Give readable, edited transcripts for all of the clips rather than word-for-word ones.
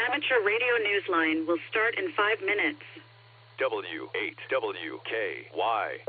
Amateur radio newsline will start in 5 minutes. W8WKY.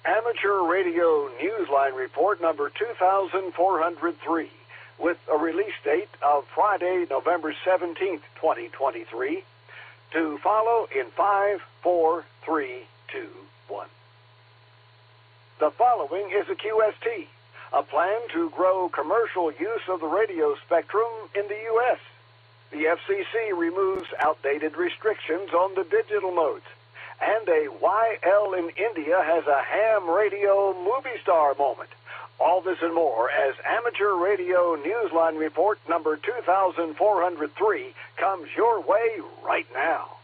Amateur Radio Newsline Report number 2403 with a release date of Friday, November 17th, 2023, to follow in 5, 4, 3, 2, 1. The following is a QST, a plan to grow commercial use of the radio spectrum in the U.S. The FCC removes outdated restrictions on the digital modes. And a YL in India has a ham radio movie star moment. All this and more as Amateur Radio Newsline Report number 2403 comes your way right now.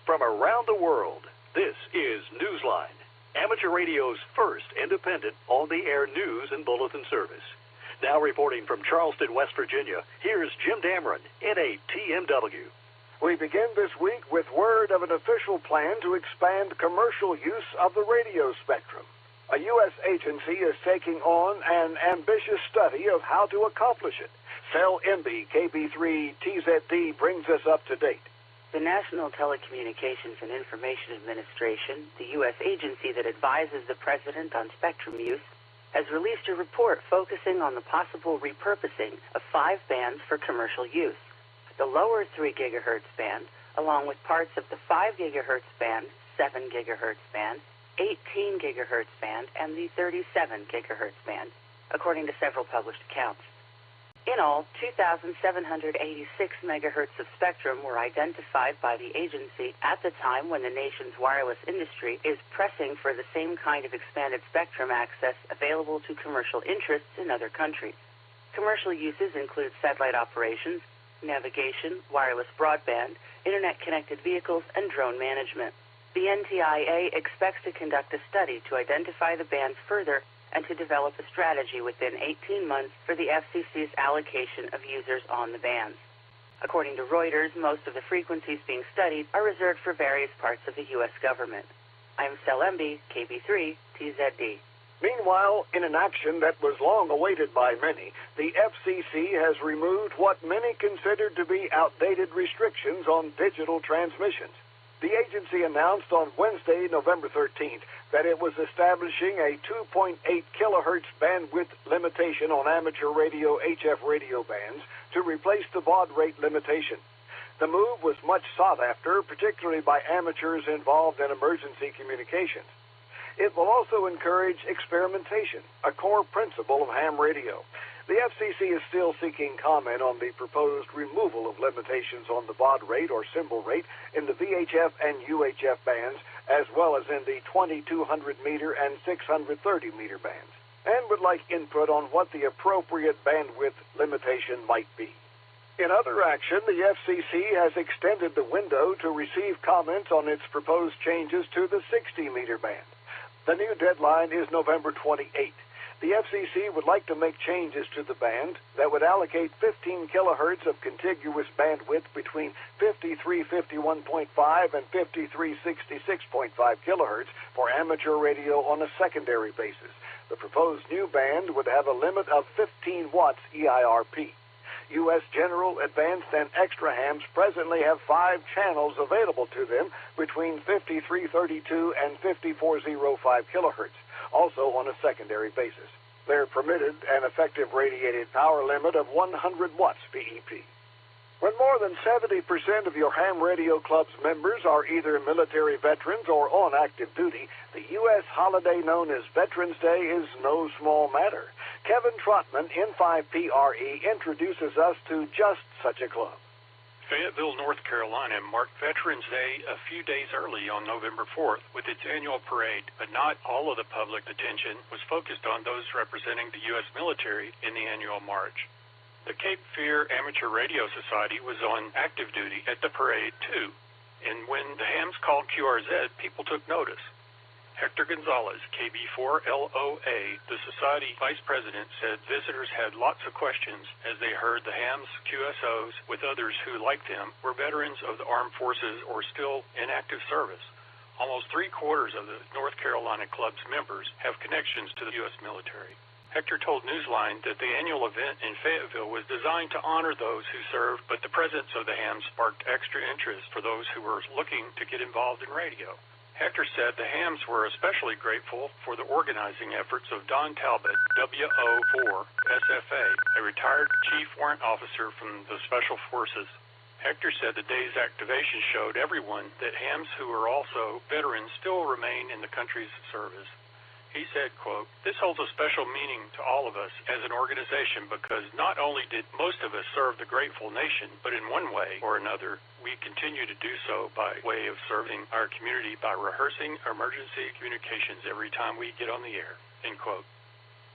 From around the world, this is Newsline, Amateur Radio's first independent on-the-air news and bulletin service. Now reporting from Charleston, West Virginia, here's Jim Dameron, NATMW. We begin this week with word of an official plan to expand commercial use of the radio spectrum. A U.S. agency is taking on an ambitious study of how to accomplish it. Cell MB KB3 TZD brings us up to date. The National Telecommunications and Information Administration, the U.S. agency that advises the President on spectrum use, has released a report focusing on the possible repurposing of 5 bands for commercial use. The lower 3 gigahertz band, along with parts of the 5 gigahertz band, 7 gigahertz band, 18 gigahertz band, and the 37 gigahertz band, according to several published accounts. In all, 2,786 megahertz of spectrum were identified by the agency at the time when the nation's wireless industry is pressing for the same kind of expanded spectrum access available to commercial interests in other countries. Commercial uses include satellite operations, navigation, wireless broadband, internet-connected vehicles, and drone management. The NTIA expects to conduct a study to identify the bands further and to develop a strategy within 18 months for the FCC's allocation of users on the bands. According to Reuters, most of the frequencies being studied are reserved for various parts of the U.S. government. I'm Cell MB, KB3, TZD. Meanwhile, in an action that was long awaited by many, the FCC has removed what many considered to be outdated restrictions on digital transmissions. The agency announced on Wednesday, November 13th, that it was establishing a 2.8 kilohertz bandwidth limitation on amateur radio HF radio bands to replace the baud rate limitation. The move was much sought after, particularly by amateurs involved in emergency communications. It will also encourage experimentation, a core principle of ham radio. The FCC is still seeking comment on the proposed removal of limitations on the baud rate or symbol rate in the VHF and UHF bands, as well as in the 2200-meter and 630-meter bands, and would like input on what the appropriate bandwidth limitation might be. In other action, the FCC has extended the window to receive comments on its proposed changes to the 60-meter band. The new deadline is November 28th. The FCC would like to make changes to the band that would allocate 15 kilohertz of contiguous bandwidth between 5351.5 and 5366.5 kilohertz for amateur radio on a secondary basis. The proposed new band would have a limit of 15 watts EIRP. U.S. General, Advanced, and Extra hams presently have 5 channels available to them between 5332 and 5405 kilohertz, also on a secondary basis. They're permitted an effective radiated power limit of 100 watts PEP. When more than 70% of your ham radio club's members are either military veterans or on active duty, the U.S. holiday known as Veterans Day is no small matter. Kevin Trotman, N5PRE, introduces us to just such a club. Fayetteville, North Carolina marked Veterans Day a few days early on November 4th with its annual parade, but not all of the public attention was focused on those representing the U.S. military in the annual march. The Cape Fear Amateur Radio Society was on active duty at the parade, too, and when the hams called QRZ, people took notice. Hector Gonzalez, KB4LOA, the Society Vice President, said visitors had lots of questions as they heard the hams, QSOs, with others who, like them, were veterans of the armed forces or still in active service. Almost 3/4 of the North Carolina Club's members have connections to the U.S. military. Hector told Newsline that the annual event in Fayetteville was designed to honor those who served, but the presence of the hams sparked extra interest for those who were looking to get involved in radio. Hector said the hams were especially grateful for the organizing efforts of Don Talbot, WO4 SFA, a retired chief warrant officer from the Special Forces. Hector said the day's activation showed everyone that hams who are also veterans still remain in the country's service. He said, quote, "This holds a special meaning to all of us as an organization because not only did most of us serve the grateful nation, but in one way or another, we continue to do so by way of serving our community by rehearsing emergency communications every time we get on the air," end quote.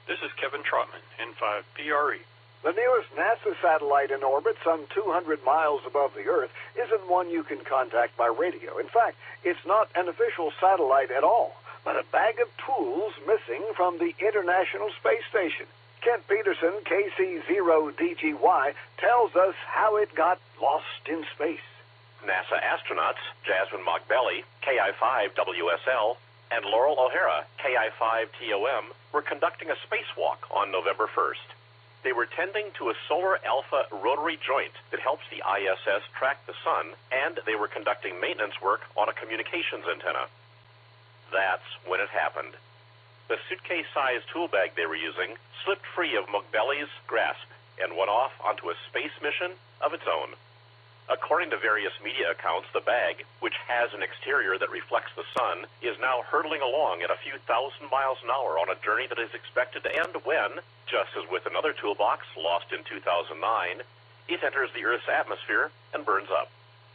This is Kevin Trotman, N5PRE. The newest NASA satellite in orbit, some 200 miles above the Earth, isn't one you can contact by radio. In fact, it's not an official satellite at all, but a bag of tools missing from the International Space Station. Kent Peterson, KC0DGY, tells us how it got lost in space. NASA astronauts Jasmine Mockbelly, KI-5WSL, and Laurel O'Hara, KI-5TOM, were conducting a spacewalk on November 1st. They were tending to a solar alpha rotary joint that helps the ISS track the sun, and they were conducting maintenance work on a communications antenna. That's when it happened. The suitcase-sized tool bag they were using slipped free of Mockbelly's grasp and went off onto a space mission of its own. According to various media accounts, the bag, which has an exterior that reflects the sun, is now hurtling along at a few thousand miles an hour on a journey that is expected to end when, just as with another toolbox lost in 2009, it enters the Earth's atmosphere and burns up.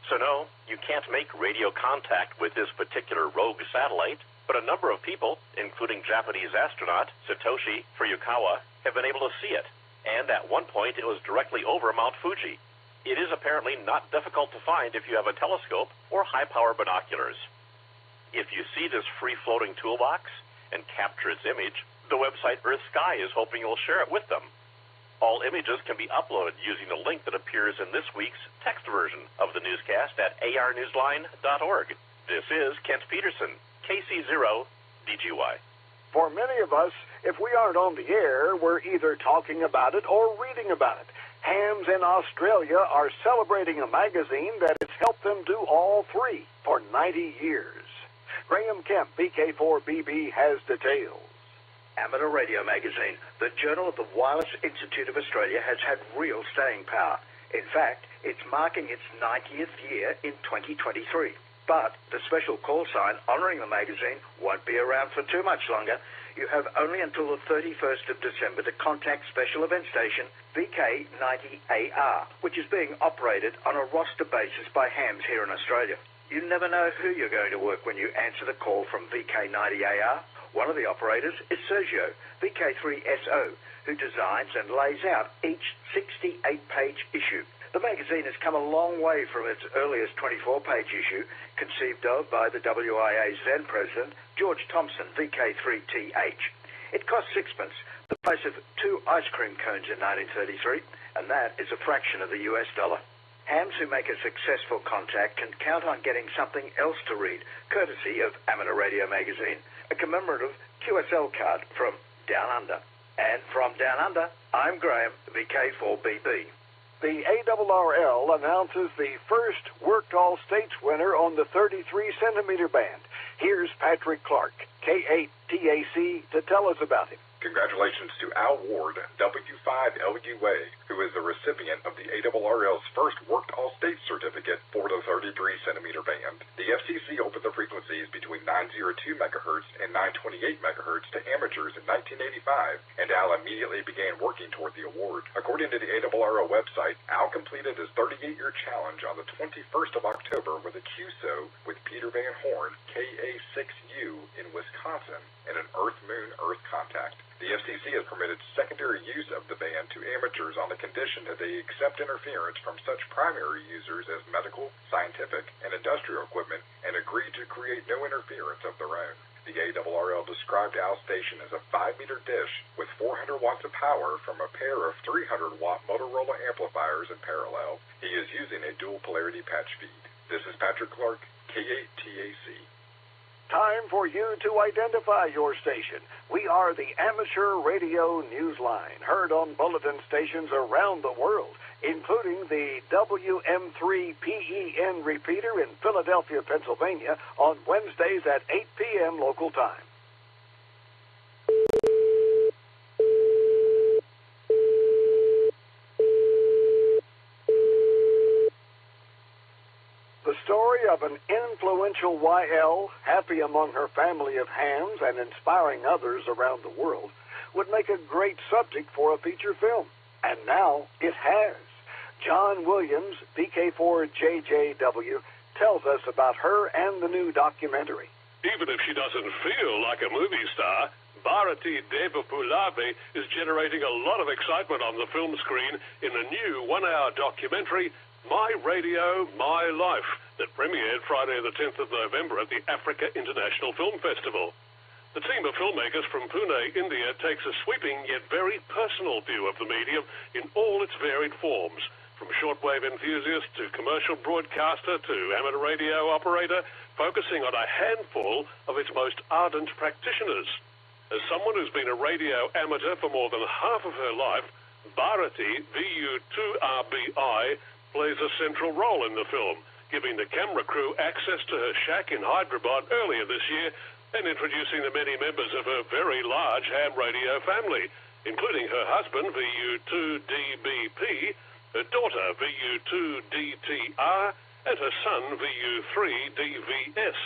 So no, you can't make radio contact with this particular rogue satellite, but a number of people, including Japanese astronaut Satoshi Furukawa, have been able to see it, and at one point it was directly over Mount Fuji. It is apparently not difficult to find if you have a telescope or high-power binoculars. If you see this free-floating toolbox and capture its image, the website Earth Sky is hoping you'll share it with them. All images can be uploaded using the link that appears in this week's text version of the newscast at arnewsline.org. This is Kent Peterson, KC0DGY. For many of us, if we aren't on the air, we're either talking about it or reading about it. Hams in Australia are celebrating a magazine that has helped them do all three for 90 years. Graham Kemp, VK4BB, has details. Amateur Radio Magazine, the journal of the Wireless Institute of Australia, has had real staying power. In fact, it's marking its 90th year in 2023. But the special call sign honouring the magazine won't be around for too much longer. You have only until the 31st of December to contact Special Event Station VK90AR, which is being operated on a roster basis by hams here in Australia. You never know who you're going to work when you answer the call from VK90AR. One of the operators is Sergio, VK3SO, who designs and lays out each 68-page issue. The magazine has come a long way from its earliest 24-page issue, conceived of by the WIA's then president, George Thompson, VK3TH. It cost sixpence, the price of 2 ice cream cones in 1933, and that is a fraction of the US dollar. Hams who make a successful contact can count on getting something else to read, courtesy of Amateur Radio Magazine, a commemorative QSL card from Down Under. And from Down Under, I'm Graham, VK4BB. The ARRL announces the first Worked All States winner on the 33-centimeter band. Here's Patrick Clark, K8TAC, to tell us about him. Congratulations to Al Ward, W5LUA, who is the recipient of the ARRL's first Worked All States certificate for the 33-centimeter band. The FCC opened the frequencies between 902 MHz and 928 MHz to amateurs in 1985, and Al immediately began working toward the award. According to the ARRL website, Al completed his 38-year challenge on the 21st of October with a QSO with Peter Van Horn, KA6U, in Wisconsin, and an Earth-Moon-Earth contact. The FCC has permitted secondary use of the band to amateurs on the condition that they accept interference from such primary users as medical, scientific, and industrial equipment and agree to create no interference of their own. The ARRL described Al's station as a 5-meter dish with 400 watts of power from a pair of 300-watt Motorola amplifiers in parallel. He is using a dual polarity patch feed. This is Patrick Clark, K8TAC. Time for you to identify your station. We are the Amateur Radio Newsline, heard on bulletin stations around the world, including the WM3PEN repeater in Philadelphia, Pennsylvania, on Wednesdays at 8 p.m. local time. The story of an influential YL, happy among her family of hams and inspiring others around the world, would make a great subject for a feature film. And now it has. John Williams, VK4JJW, tells us about her and the new documentary. Even if she doesn't feel like a movie star, Bharati Devapulave is generating a lot of excitement on the film screen in a new one-hour documentary, My Radio, My Life, that premiered Friday the 10th of November at the Africa International Film Festival. The team of filmmakers from Pune, India, takes a sweeping yet very personal view of the medium in all its varied forms, from shortwave enthusiast to commercial broadcaster to amateur radio operator, focusing on a handful of its most ardent practitioners. As someone who's been a radio amateur for more than half of her life, Bharati, VU2RBI, plays a central role in the film, giving the camera crew access to her shack in Hyderabad earlier this year and introducing the many members of her very large ham radio family, including her husband, VU2DBP, her daughter, VU2DTR, and her son, VU3DVS.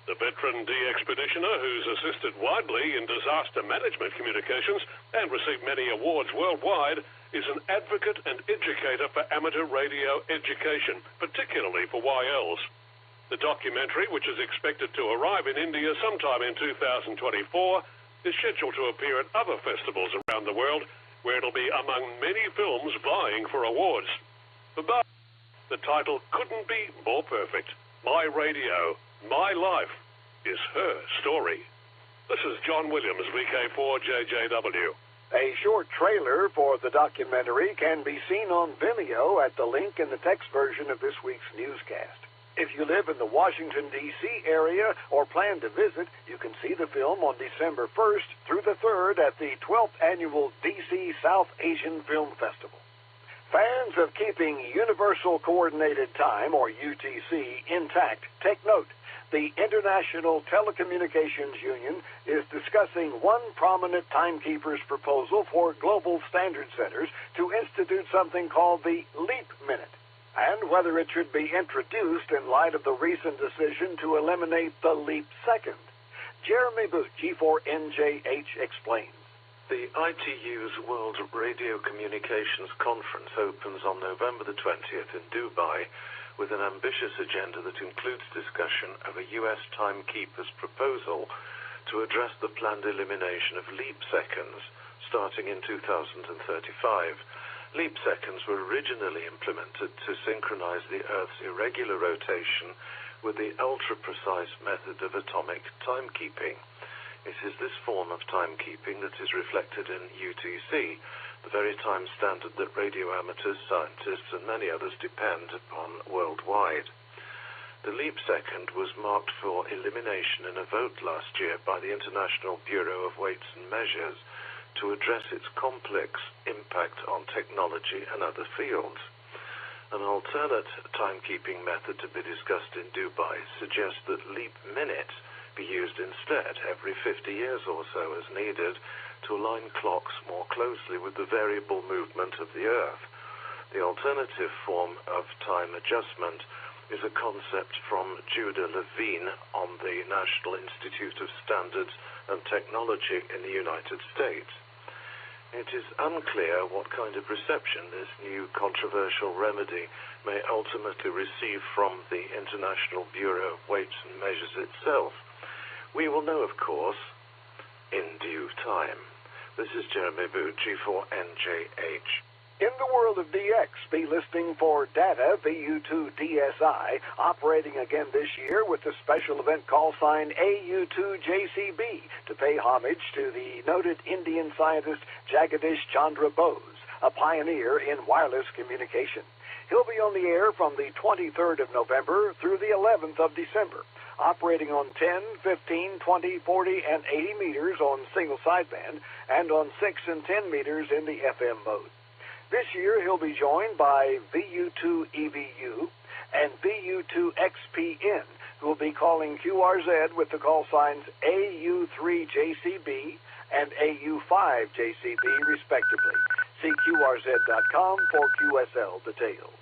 The veteran de-expeditioner, who's assisted widely in disaster management communications and received many awards worldwide, is an advocate and educator for amateur radio education, particularly for YLs. The documentary, which is expected to arrive in India sometime in 2024, is scheduled to appear at other festivals around the world, where it'll be among many films vying for awards. But the title couldn't be more perfect. My Radio, My Life is her story. This is John Williams, VK4JJW. A short trailer for the documentary can be seen on Vimeo at the link in the text version of this week's newscast. If you live in the Washington, D.C. area or plan to visit, you can see the film on December 1st through the 3rd at the 12th Annual D.C. South Asian Film Festival. Fans of keeping Universal Coordinated Time, or UTC, intact, take note. The International Telecommunications Union is discussing one prominent timekeeper's proposal for global standard setters to institute something called the Leap Minute, and whether it should be introduced in light of the recent decision to eliminate the Leap Second. Jeremy Booth, G4NJH, explains. The ITU's World Radio Communications Conference opens on November the 20th in Dubai with an ambitious agenda that includes discussion of a U.S. timekeeper's proposal to address the planned elimination of leap seconds starting in 2035. Leap seconds were originally implemented to synchronize the Earth's irregular rotation with the ultra-precise method of atomic timekeeping. It is this form of timekeeping that is reflected in UTC, the very time standard that radio amateurs, scientists, and many others depend upon worldwide. The leap second was marked for elimination in a vote last year by the International Bureau of Weights and Measures to address its complex impact on technology and other fields. An alternate timekeeping method to be discussed in Dubai suggests that leap minute be used instead every 50 years or so as needed to align clocks more closely with the variable movement of the Earth. The alternative form of time adjustment is a concept from Judah Levine on the National Institute of Standards and Technology in the United States. It is unclear what kind of reception this new controversial remedy may ultimately receive from the International Bureau of Weights and Measures itself. We will know, of course, in due time. This is Jeremy Booth, G4NJH. In the world of DX, be listening for Data VU2DSI, operating again this year with the special event call sign AU2JCB to pay homage to the noted Indian scientist Jagadish Chandra Bose, a pioneer in wireless communication. He'll be on the air from the 23rd of November through the 11th of December. operating on 10, 15, 20, 40, and 80 meters on single sideband, and on 6 and 10 meters in the FM mode. This year, he'll be joined by VU2EVU and VU2XPN, who will be calling QRZ with the call signs AU3JCB and AU5JCB, respectively. See QRZ.com for QSL details.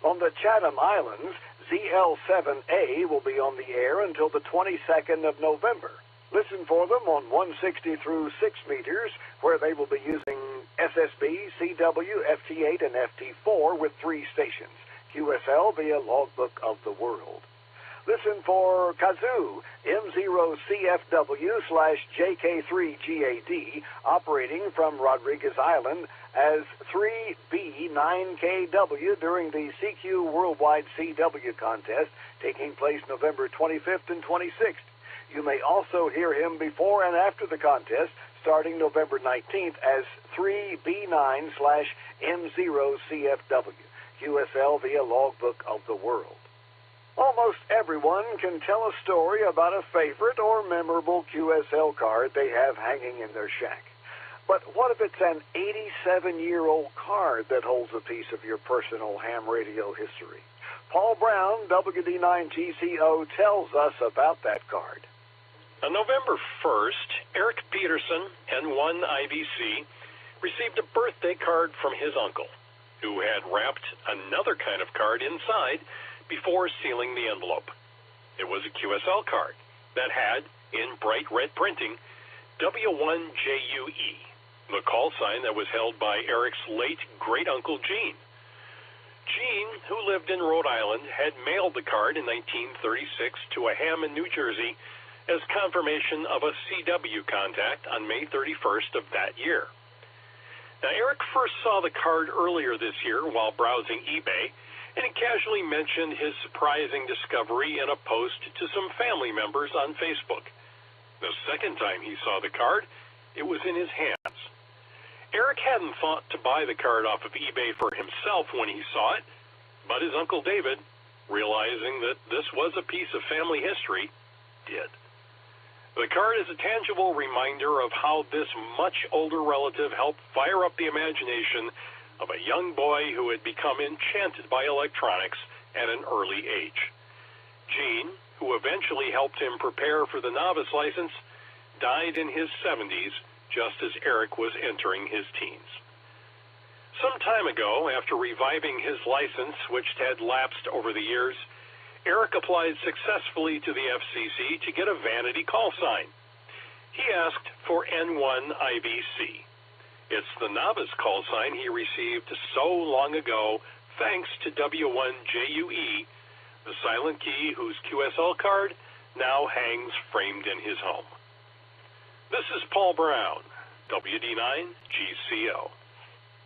On the Chatham Islands, ZL7A will be on the air until the 22nd of November. Listen for them on 160 through 6 meters, where they will be using SSB, CW, FT8, and FT4 with 3 stations. QSL via Logbook of the World. Listen for Kazoo, M0CFW/JK3GAD, operating from Rodriguez Island as 3B9KW during the CQ Worldwide CW contest taking place November 25th and 26th. You may also hear him before and after the contest starting November 19th as 3B9/M0CFW. QSL via Logbook of the World. Almost everyone can tell a story about a favorite or memorable QSL card they have hanging in their shack. But what if it's an 87-year-old card that holds a piece of your personal ham radio history? Paul Brown, WD9GCO, tells us about that card. On November 1st, Eric Peterson, N1IBC, received a birthday card from his uncle, who had wrapped another kind of card inside before sealing the envelope. It was a QSL card that had, in bright red printing, W1JUE, the call sign that was held by Eric's late great-uncle Gene. Gene, who lived in Rhode Island, had mailed the card in 1936 to a ham in New Jersey as confirmation of a CW contact on May 31st of that year. Now, Eric first saw the card earlier this year while browsing eBay, and he casually mentioned his surprising discovery in a post to some family members on Facebook. The second time he saw the card, it was in his hands. Eric hadn't thought to buy the card off of eBay for himself when he saw it, but his Uncle David, realizing that this was a piece of family history, did. The card is a tangible reminder of how this much older relative helped fire up the imagination of a young boy who had become enchanted by electronics at an early age. Gene, who eventually helped him prepare for the novice license, died in his 70s just as Eric was entering his teens. Some time ago, after reviving his license, which had lapsed over the years, Eric applied successfully to the FCC to get a vanity call sign. He asked for N1IBC. It's the novice call sign he received so long ago thanks to W1JUE, the silent key whose QSL card now hangs framed in his home. This is Paul Brown, WD9GCO.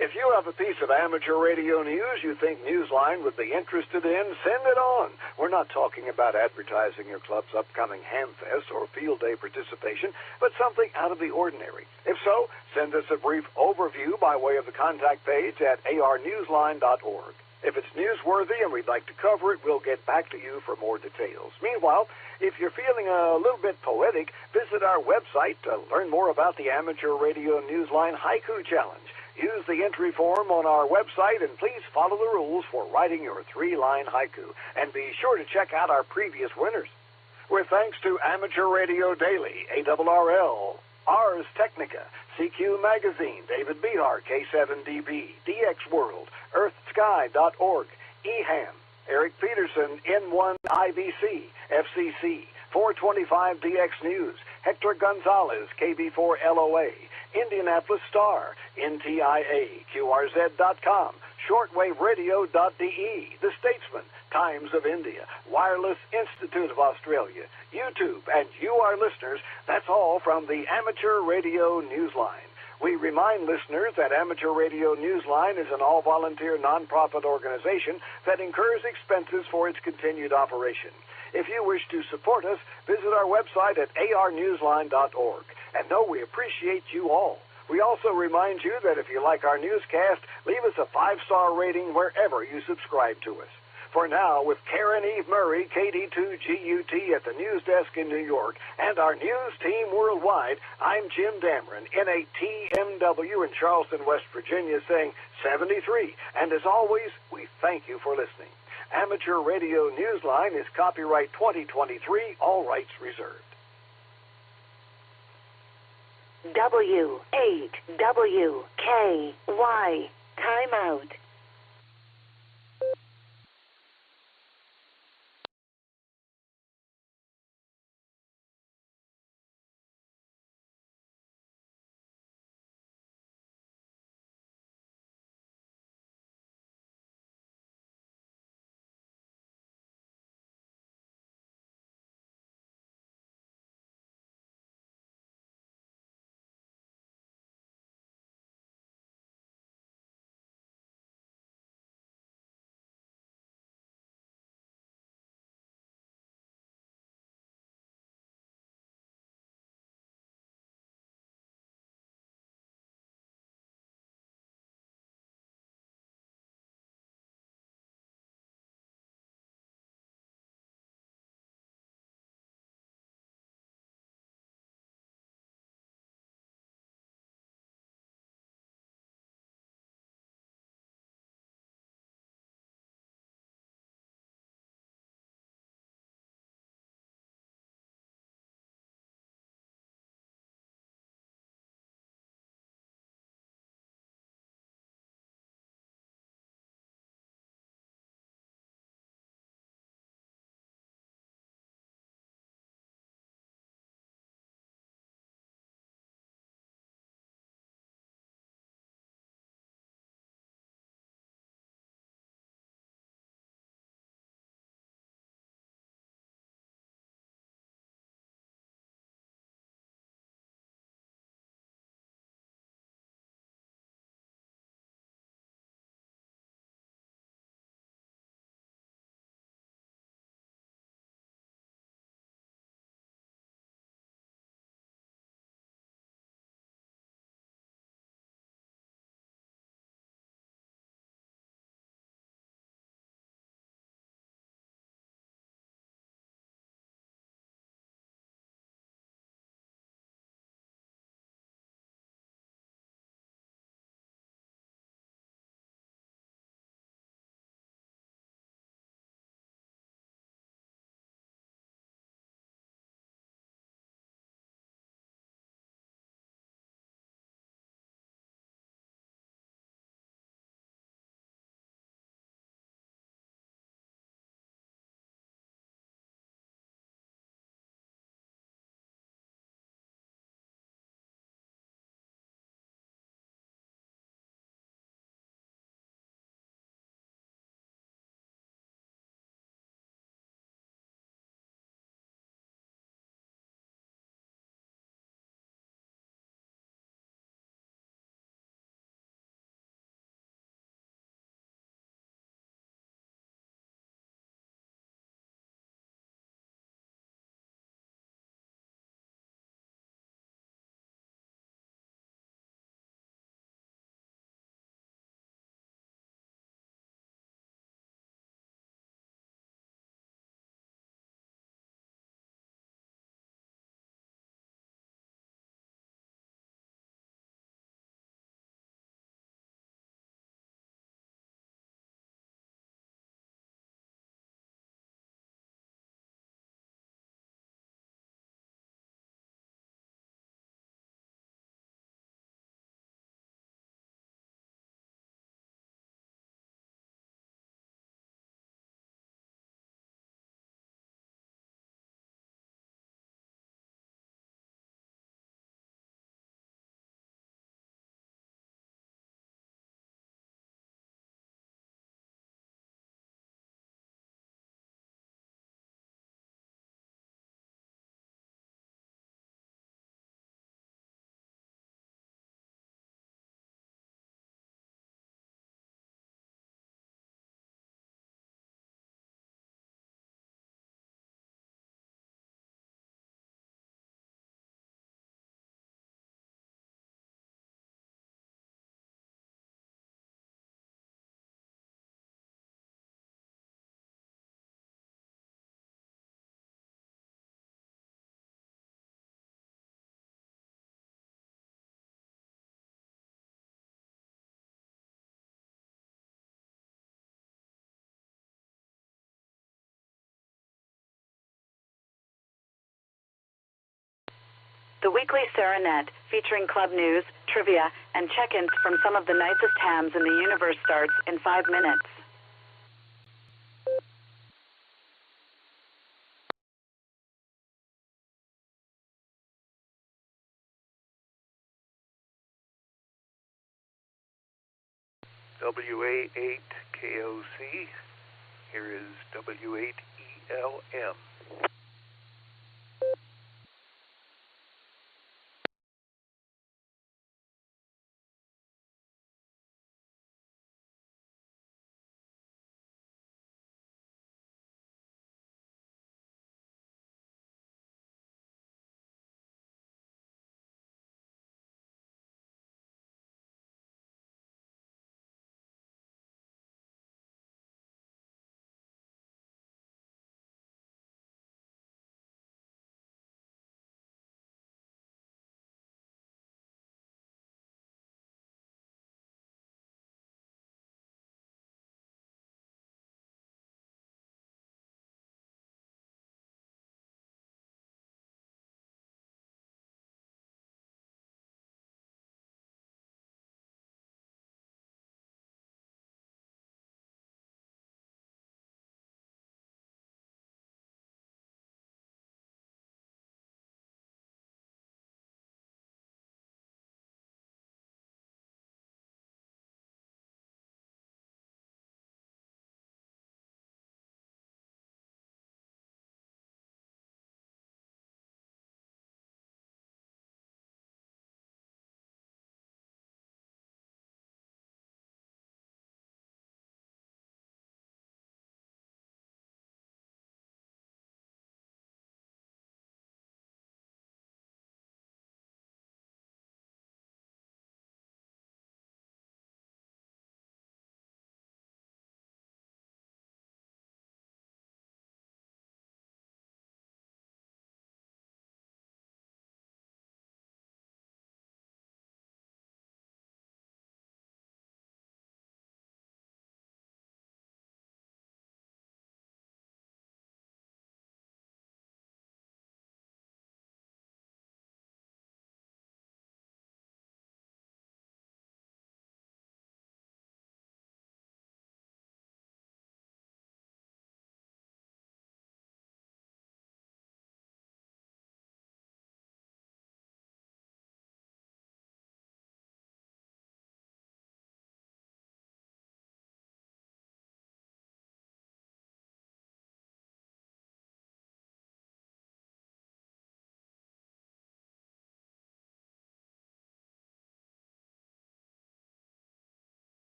If you have a piece of amateur radio news you think Newsline would be interested in, send it on. We're not talking about advertising your club's upcoming Hamfest or Field Day participation, but something out of the ordinary. If so, send us a brief overview by way of the contact page at arnewsline.org. If it's newsworthy and we'd like to cover it, we'll get back to you for more details. Meanwhile, if you're feeling a little bit poetic, visit our website to learn more about the Amateur Radio Newsline Haiku Challenge. Use the entry form on our website, and please follow the rules for writing your 3-line haiku. And be sure to check out our previous winners. With thanks to Amateur Radio Daily, ARRL, Ars Technica, CQ Magazine, David Behar, K7DB, DX World, EarthSky.org, EHAM, Eric Peterson, N1IBC, FCC, 425DX News, Hector Gonzalez, KB4LOA, Indianapolis Star, NTIA, QRZ.com, shortwaveradio.de, The Statesman, Times of India, Wireless Institute of Australia, YouTube, and you, our listeners, that's all from the Amateur Radio Newsline. We remind listeners that Amateur Radio Newsline is an all-volunteer nonprofit organization that incurs expenses for its continued operation. If you wish to support us, visit our website at arnewsline.org. And know we appreciate you all. We also remind you that if you like our newscast, leave us a 5-star rating wherever you subscribe to us. For now, with Karen Eve Murray, KD2GUT at the news desk in New York, and our news team worldwide, I'm Jim Dameron, NATMW in Charleston, West Virginia, saying 73. And as always, we thank you for listening. Amateur Radio Newsline is copyright 2023, all rights reserved. W8WKY, timeout. the weekly Serenet, featuring club news, trivia, and check-ins from some of the nicest hams in the universe starts in 5 minutes. WA8KOC. Here is W8ELM.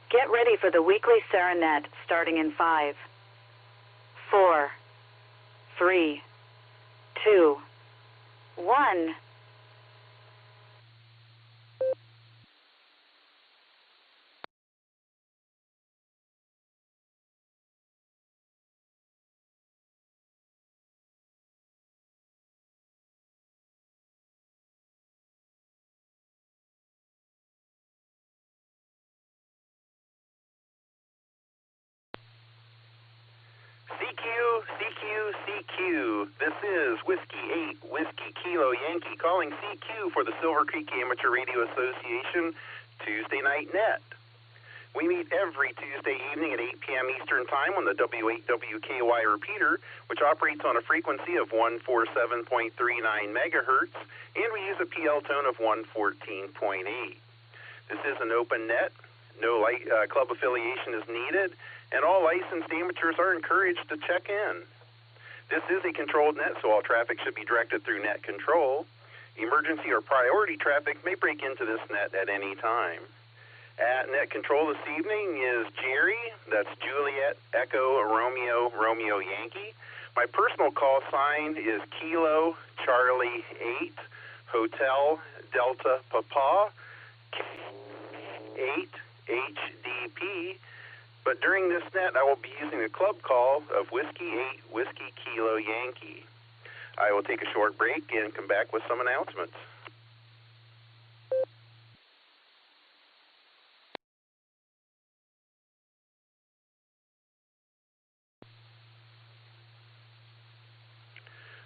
Get ready for the weekly Serenet starting in 5, 4, 3, 2, 1. CQ. This is Whiskey 8, Whiskey Kilo Yankee calling CQ for the Silvercreek Amateur Radio Association Tuesday Night Net. We meet every Tuesday evening at 8 p.m. Eastern Time on the W8WKY repeater, which operates on a frequency of 147.39 megahertz, and we use a PL tone of 114.8. This is an open net. No club affiliation is needed, and all licensed amateurs are encouraged to check in. This is a controlled net, so all traffic should be directed through net control. Emergency or priority traffic may break into this net at any time. At net control this evening is Jerry, that's Juliet, Echo, Romeo, Romeo, Yankee. My personal call sign is Kilo, Charlie, 8, Hotel, Delta, Papa, 8, HDP. But during this net, I will be using a club call of Whiskey 8, Whiskey Kilo Yankee. I will take a short break and come back with some announcements.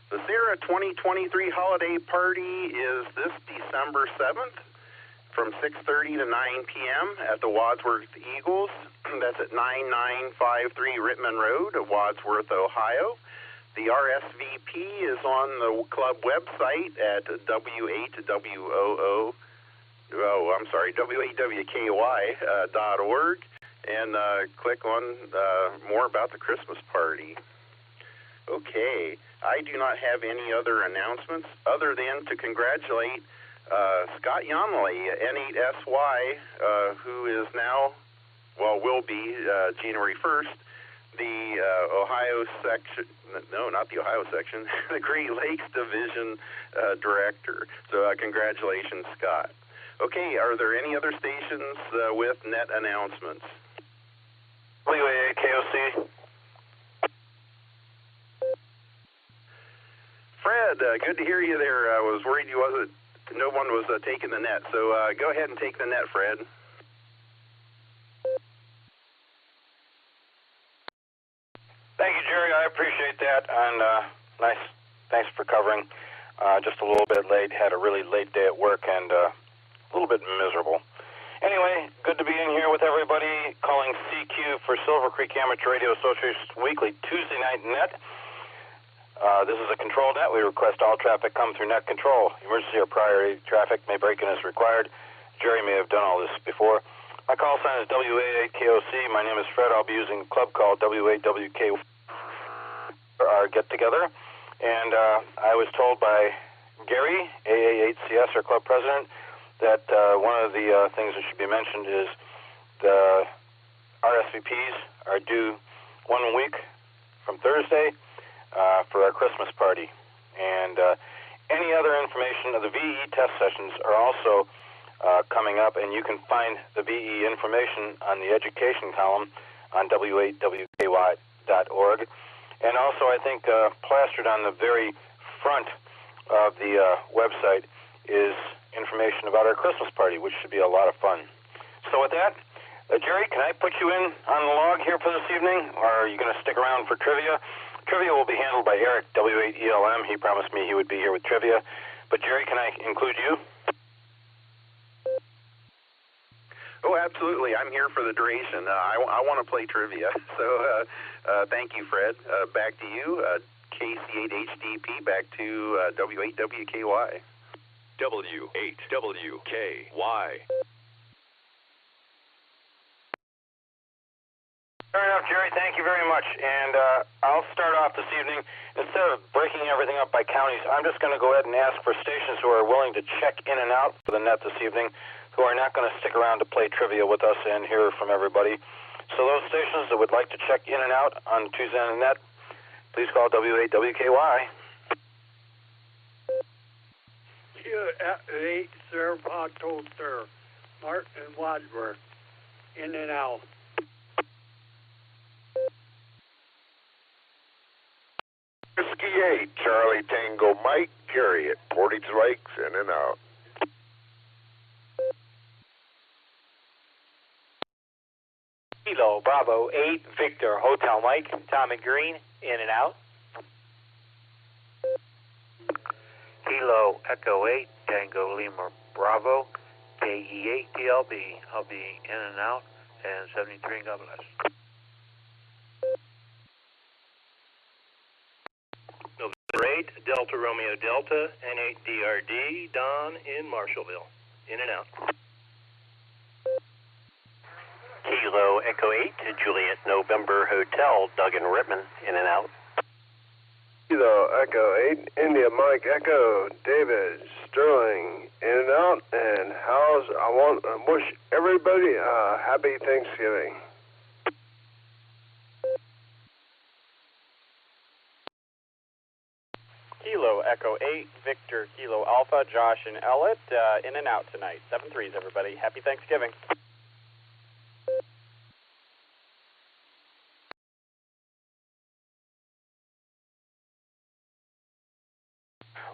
The Sierra 2023 holiday party is this December 7th from 6:30 to 9 p.m. at the Wadsworth Eagles. That's at 9953 Rittman Road, Wadsworth, Ohio. The RSVP is on the club website at w8wky.org, and click on more about the Christmas party. Okay, I do not have any other announcements other than to congratulate Scott Yonley, N8SY, who is now, will be January 1st, the Ohio section, no, not the Ohio section, the Great Lakes Division Director. So congratulations, Scott. Okay, are there any other stations with net announcements? WAKOC. Fred, good to hear you there. I was worried no one was taking the net. So go ahead and take the net, Fred. Thank you, Jerry. I appreciate that, and nice. Thanks for covering. Just a little bit late. Had a really late day at work and a little bit miserable. Anyway, good to be in here with everybody. Calling CQ for Silvercreek Amateur Radio Association's weekly Tuesday night net. This is a control net. We request all traffic come through net control. Emergency or priority traffic may break in as required. Jerry may have done all this before. My call sign is WA8KOC. My name is Fred. I'll be using club call W8WK for our get-together. And I was told by Gary, AA8CS, our club president, that one of the things that should be mentioned is the RSVPs are due 1 week from Thursday for our Christmas party. And any other information of the VE test sessions are also coming up, and you can find the VE information on the education column on w8wky.org. And also, I think plastered on the very front of the website is information about our Christmas party, which should be a lot of fun. So with that, Jerry, can I put you in on the log here for this evening, or are you going to stick around for trivia? Trivia will be handled by Eric, W8ELM. He promised me he would be here with trivia. But, Jerry, can I include you? Oh, absolutely. I'm here for the duration. I want to play trivia. So thank you, Fred. Back to you. KC8HDP, back to W8WKY. W8WKY. Fair enough, Jerry. Thank you very much. And I'll start off this evening. Instead of breaking everything up by counties, I'm just going to go ahead and ask for stations who are willing to check in and out for the net this evening. who are not going to stick around to play trivia with us and hear from everybody. So those stations that would like to check in and out on Tuesday on the net, please call W8WKY. Q8, sir, Otto, sir. Martin Wadsworth, in and out. Whiskey 8, Charlie Tango Mike, Gary at Portage Lakes, in and out. Kilo Bravo 8, Victor Hotel Mike, Tommy Green, in and out. Kilo Echo 8, Tango Lima Bravo, KE8 TLB. I'll be in and out, and 73, God bless. November 8, Delta Romeo Delta, N8 DRD, Don in Marshallville. In and out. Kilo Echo 8 to Juliet November Hotel, Doug and Rittman, in and out. Kilo Echo 8, India Mike Echo, David Sterling, in and out. And I want to wish everybody a happy Thanksgiving. Kilo Echo 8, Victor Kilo Alpha, Josh and Ellett, in and out tonight. 7-3s, everybody. Happy Thanksgiving.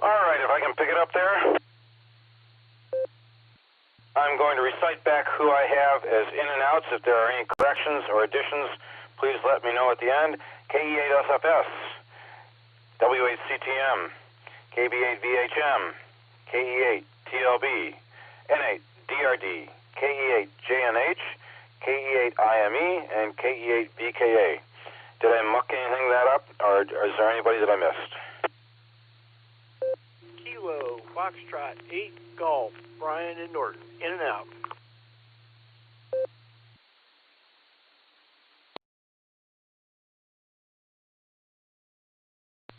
All right, if I can pick it up there. I'm going to recite back who I have as in and outs. If there are any corrections or additions, please let me know at the end. KE8SFS, W8CTM, KB8VHM, KE8TLB, N8DRD, KE8JNH, KE8IME, and KE8VKA. Did I muck anything that up, or is there anybody that I missed? Kilo Foxtrot 8, Golf, Brian and Norton, in and out.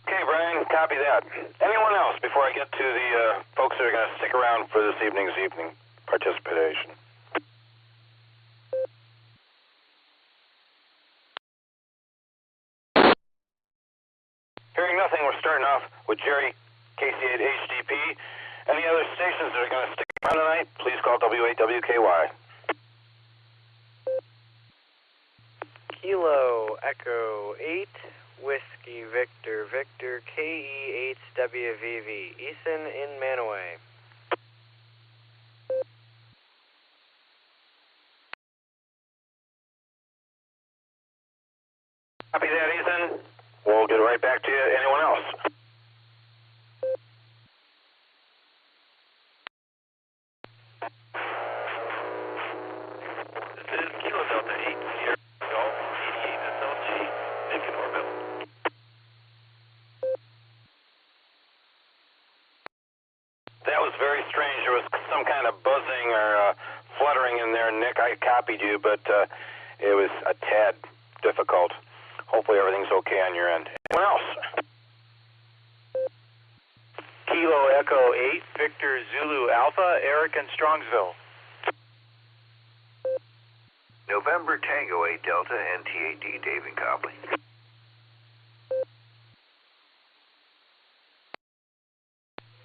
Okay, Brian, copy that. Anyone else before I get to the folks that are going to stick around for this evening's participation? Hearing nothing, we're starting off with Jerry, KC8 HDP. Any other stations that are going to stick around tonight, please call W8WKY. Kilo Echo 8, Whiskey Victor Victor, KE8WVV, Eason in Manaway. Copy that, Ethan. We'll get right back to you. Anyone else? This is Kilo Delta 8, Sierra Golf, 88 SLG, Nick in Orville. That was very strange. There was some kind of buzzing or fluttering in there, Nick. I copied you, but it was a tad difficult. Hopefully everything's okay on your end. Anyone else? Kilo Echo 8, Victor Zulu Alpha, Eric in Strongsville. November Tango 8 Delta, NTAD, Dave and Copley.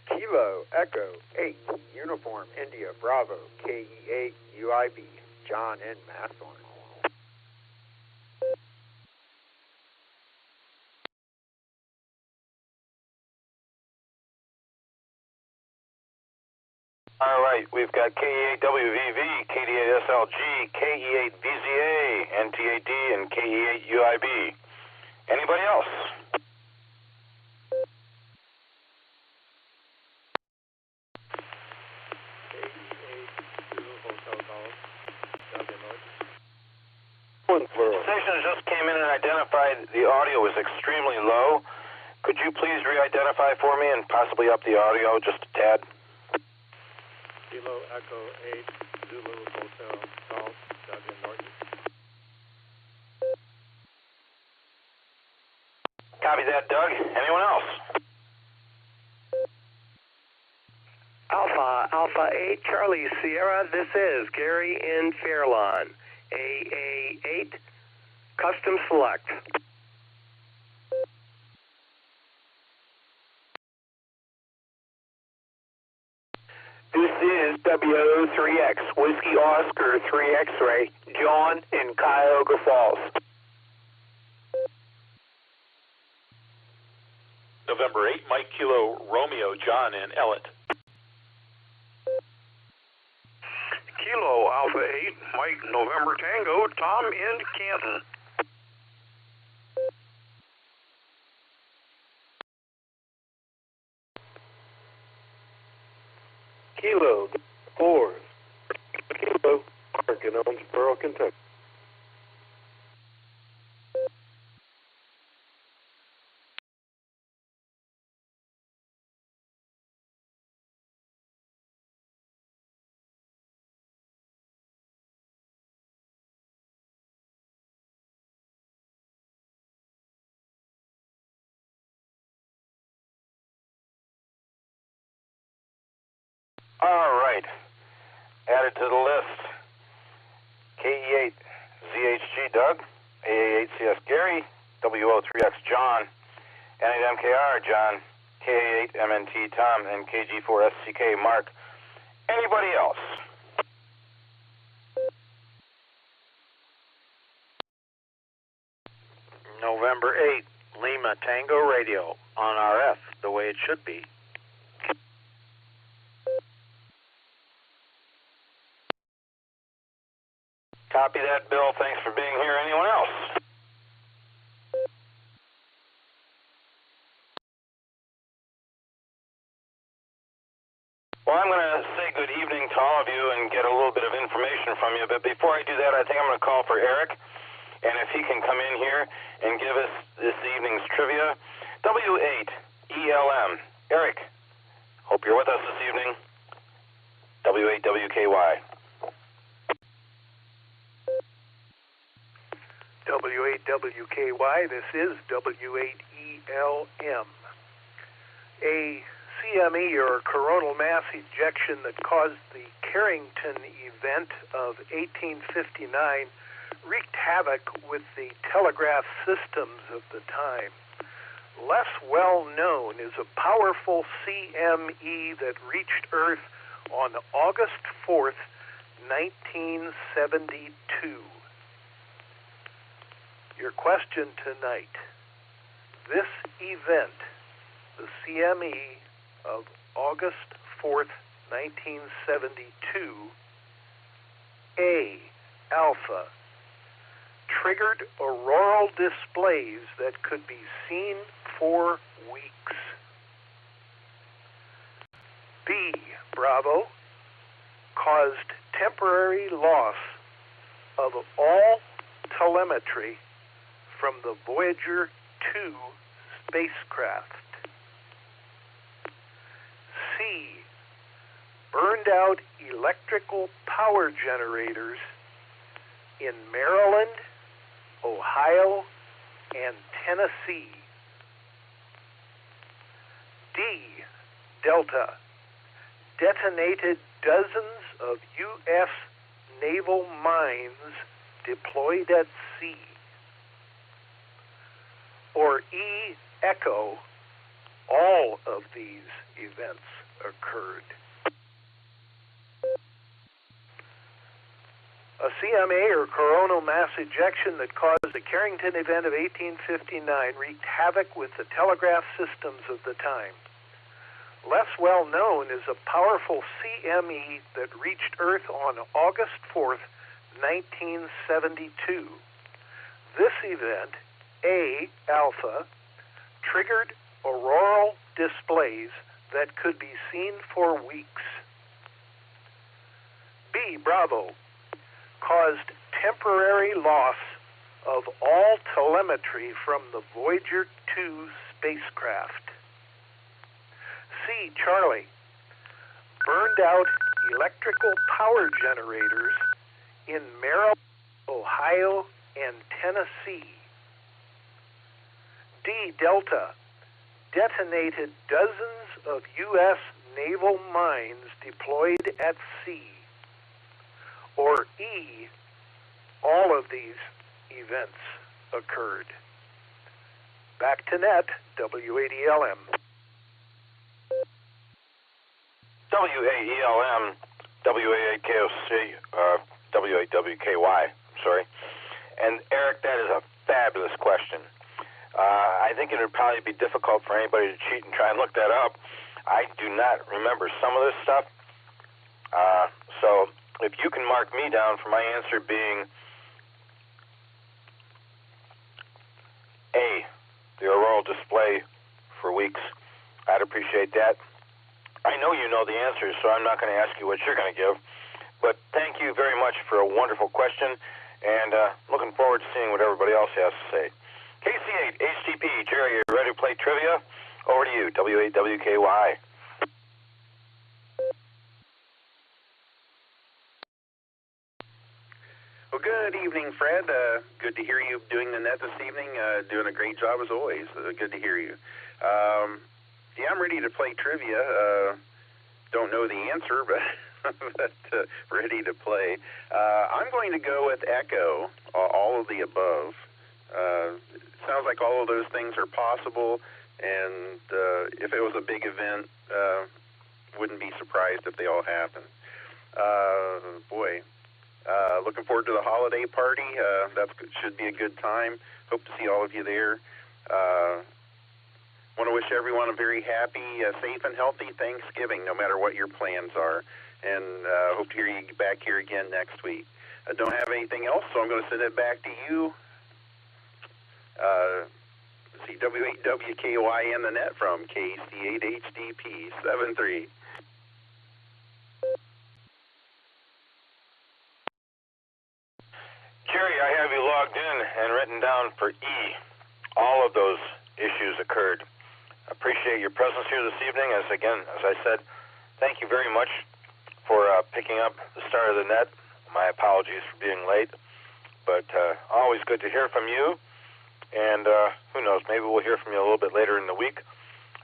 Kilo Echo 8, Uniform India Bravo, KE8 UIB, John in Masthorn. All right, we've got KE8WVV, KD8SLG, KE8VZA, NTAD, and KE8UIB. Anybody else? Station just came in and identified the audio was extremely low. Could you please re-identify for me and possibly up the audio just a tad? Kilo Echo 8, Zulu Hotel, Golf, Doug and Norton. Copy that, Doug. Anyone else? Alpha 8, Charlie Sierra. This is Gary in Fairlawn. AA8, Custom Select. This is WO3X, Whiskey Oscar 3 X-Ray, John in Cuyahoga Falls. November 8, Mike Kilo Romeo John in Ellett. Kilo Alpha 8, Mike November Tango, Tom in Canton. Kilo 4, Kilo Park in Owensboro, Kentucky. All right. Added to the list. KE8 ZHG Doug, AA8CS Gary, WO3X John, N8MKR John, KA8 MNT Tom, and KG4 SCK Mark. Anybody else? November 8, Lima Tango Radio on RF, the way it should be. Copy that, Bill. Thanks for being here. Anyone else? Well, I'm going to say good evening to all of you and get a little bit of information from you. But before I do that, I think I'm going to call for Eric. And if he can come in here and give us this evening's trivia. W8ELM. Eric, hope you're with us this evening. W8WKY. W8WKY, this is W8ELM. A CME, or coronal mass ejection, that caused the Carrington event of 1859 wreaked havoc with the telegraph systems of the time. Less well known is a powerful CME that reached Earth on August 4th, 1972. Your question tonight: this event, the CME of August 4th, 1972, A, alpha, triggered auroral displays that could be seen for weeks. B, Bravo, caused temporary loss of all telemetry from the Voyager 2 spacecraft. C, burned out electrical power generators in Maryland, Ohio, and Tennessee. D, Delta, detonated dozens of U.S. naval mines deployed at sea. Or E, Echo, all of these events occurred. A CMA, or coronal mass ejection, that caused the Carrington event of 1859 wreaked havoc with the telegraph systems of the time. Less well known is a powerful CME that reached Earth on August 4th, 1972. This event, A, alpha, triggered auroral displays that could be seen for weeks. B, Bravo, caused temporary loss of all telemetry from the Voyager 2 spacecraft. C, Charlie, burned out electrical power generators in Maryland, Ohio, and Tennessee. D, Delta, detonated dozens of U.S. naval mines deployed at sea. Or E, all of these events occurred. Back to net, WADLM. WAELM, WAAKOC, WAWKY, sorry. And Eric, that is a fabulous question. I think it would probably be difficult for anybody to cheat and try and look that up. I do not remember some of this stuff. So if you can mark me down for my answer being A, the auroral display for weeks, I'd appreciate that. I know you know the answers, so I'm not going to ask you what you're going to give. But thank you very much for a wonderful question, and looking forward to seeing what everybody else has to say. KC8, HTP, Jerry, are you ready to play trivia? Over to you, WAWKY. Well, good evening, Fred. Good to hear you doing the net this evening. Doing a great job as always. Good to hear you. Yeah, I'm ready to play trivia. Don't know the answer, but ready to play. I'm going to go with Echo, all of the above. Sounds like all of those things are possible, and if it was a big event, wouldn't be surprised if they all happen. Boy, looking forward to the holiday party. That should be a good time. Hope to see all of you there. Want to wish everyone a very happy, safe, and healthy Thanksgiving, no matter what your plans are. And hope to hear you back here again next week. I don't have anything else, so I'm going to send it back to you. See WAWKY in the net from KC8HDP 73. Jerry, I have you logged in and written down for E. All of those issues occurred. Appreciate your presence here this evening. As I said, thank you very much for picking up the start of the net. My apologies for being late, but always good to hear from you. And who knows, maybe we'll hear from you a little bit later in the week.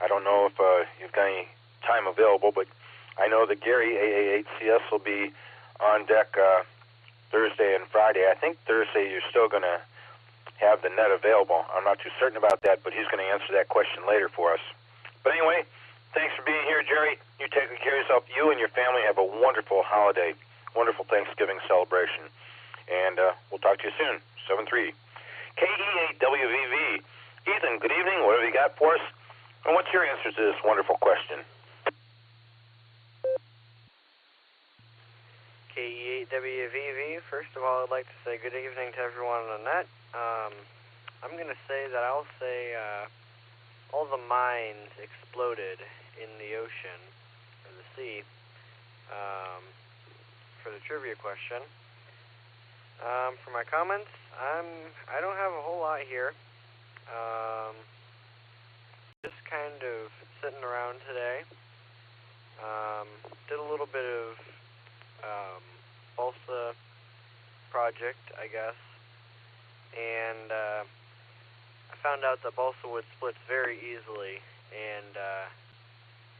I don't know if you've got any time available, but I know that Gary, AA8CS, will be on deck Thursday and Friday. I think Thursday you're still going to have the net available. I'm not too certain about that, but he's going to answer that question later for us. But anyway, thanks for being here, Jerry. You take good care of yourself. You and your family have a wonderful holiday, wonderful Thanksgiving celebration. And we'll talk to you soon. 7-3. KE8WVV. Ethan, good evening. What have you got for us? And what's your answer to this wonderful question? KE8WVV. First of all, I'd like to say good evening to everyone on the net. I'm going to say that I'll say all the mines exploded in the ocean, or the sea, for the trivia question. For my comments, I don't have a whole lot here. Just kind of sitting around today. Did a little bit of balsa project, I guess, and I found out that balsa wood splits very easily, and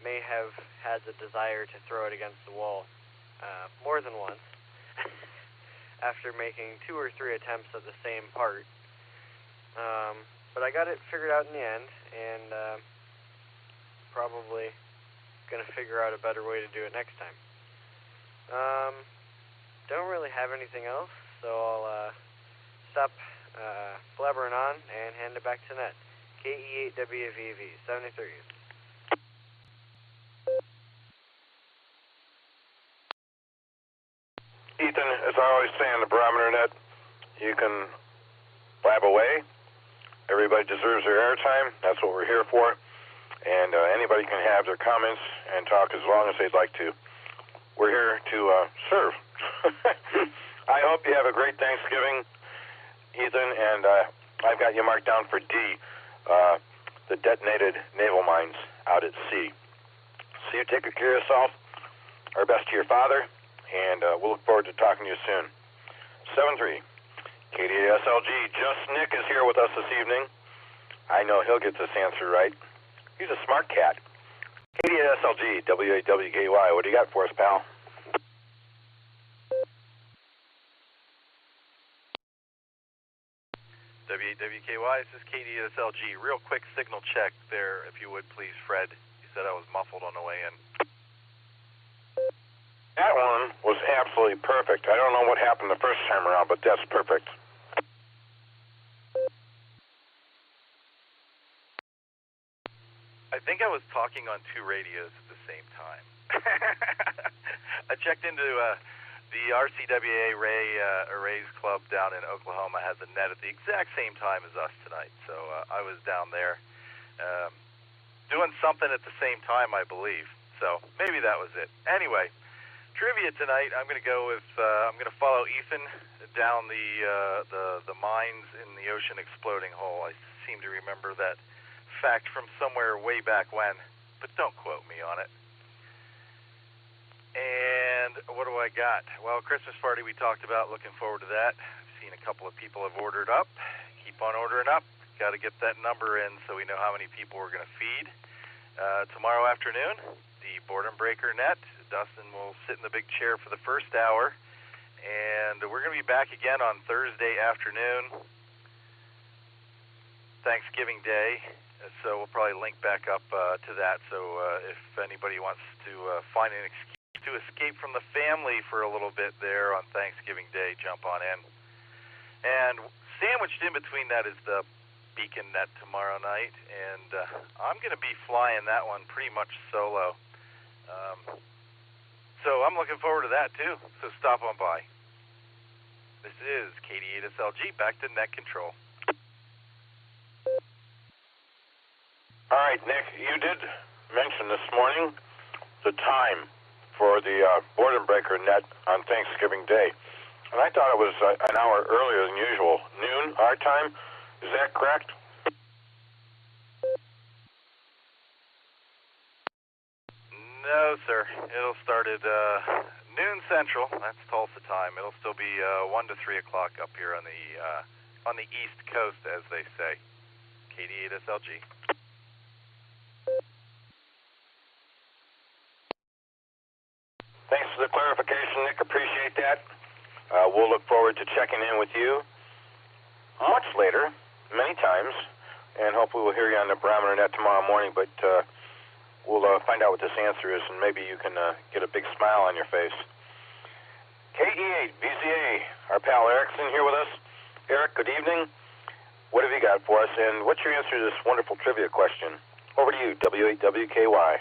may have had the desire to throw it against the wall more than once. After making 2 or 3 attempts at the same part. But I got it figured out in the end, and probably going to figure out a better way to do it next time. Don't really have anything else, so I'll stop blabbering on and hand it back to net. KE8WVV 73. Ethan, as I always say on the Barometer Net, you can blab away. Everybody deserves their airtime. That's what we're here for. And anybody can have their comments and talk as long as they'd like to. We're here to serve. I hope you have a great Thanksgiving, Ethan, and I've got you marked down for D, the detonated naval mines out at sea. So you take good care of yourself. Our best to your father. And we'll look forward to talking to you soon. 7-3. KDSLG, Just Nick is here with us this evening. I know he'll get this answer right. He's a smart cat. KDSLG, WAWKY, what do you got for us, pal? WAWKY, this is KDSLG. Real quick signal check there, if you would please, Fred. You said I was muffled on the way in. That one was absolutely perfect. I don't know what happened the first time around, but that's perfect. I think I was talking on two radios at the same time. I checked into the RCWA Arrays Club down in Oklahoma has a net at the exact same time as us tonight. So I was down there doing something at the same time, I believe. So maybe that was it. Anyway, trivia tonight. I'm going to go with I'm going to follow Ethan down the mines in the ocean exploding hole. I seem to remember that fact from somewhere way back when, but don't quote me on it. And what do I got? Well, Christmas party we talked about. Looking forward to that. I've seen a couple of people have ordered up. Keep on ordering up. Got to get that number in so we know how many people we're going to feed. Tomorrow afternoon, the Boredom Breaker net. Dustin will sit in the big chair for the first hour, and we're going to be back again on Thursday afternoon, Thanksgiving Day. So we'll probably link back up to that. So if anybody wants to find an excuse to escape from the family for a little bit there on Thanksgiving Day, jump on in. And sandwiched in between that is the Beacon Net tomorrow night, and I'm going to be flying that one pretty much solo. So I'm looking forward to that too. So stop on by. This is KD8SLG, back to net control. All right, Nick, you did mention this morning the time for the Boredom Breaker net on Thanksgiving Day. And I thought it was an hour earlier than usual, noon, our time. Is that correct? No, sir. It'll start at noon Central. That's Tulsa time. It'll still be 1 to 3 o'clock up here on the East Coast, as they say. KD8SLG. Thanks for the clarification, Nick. Appreciate that. We'll look forward to checking in with you much later, many times, and hopefully we'll hear you on the Barometer Net tomorrow morning, but we'll find out what this answer is, and maybe you can get a big smile on your face. KE8, VZA, our pal Erickson here with us. Eric, good evening. What have you got for us, and what's your answer to this wonderful trivia question? Over to you, W8WKY.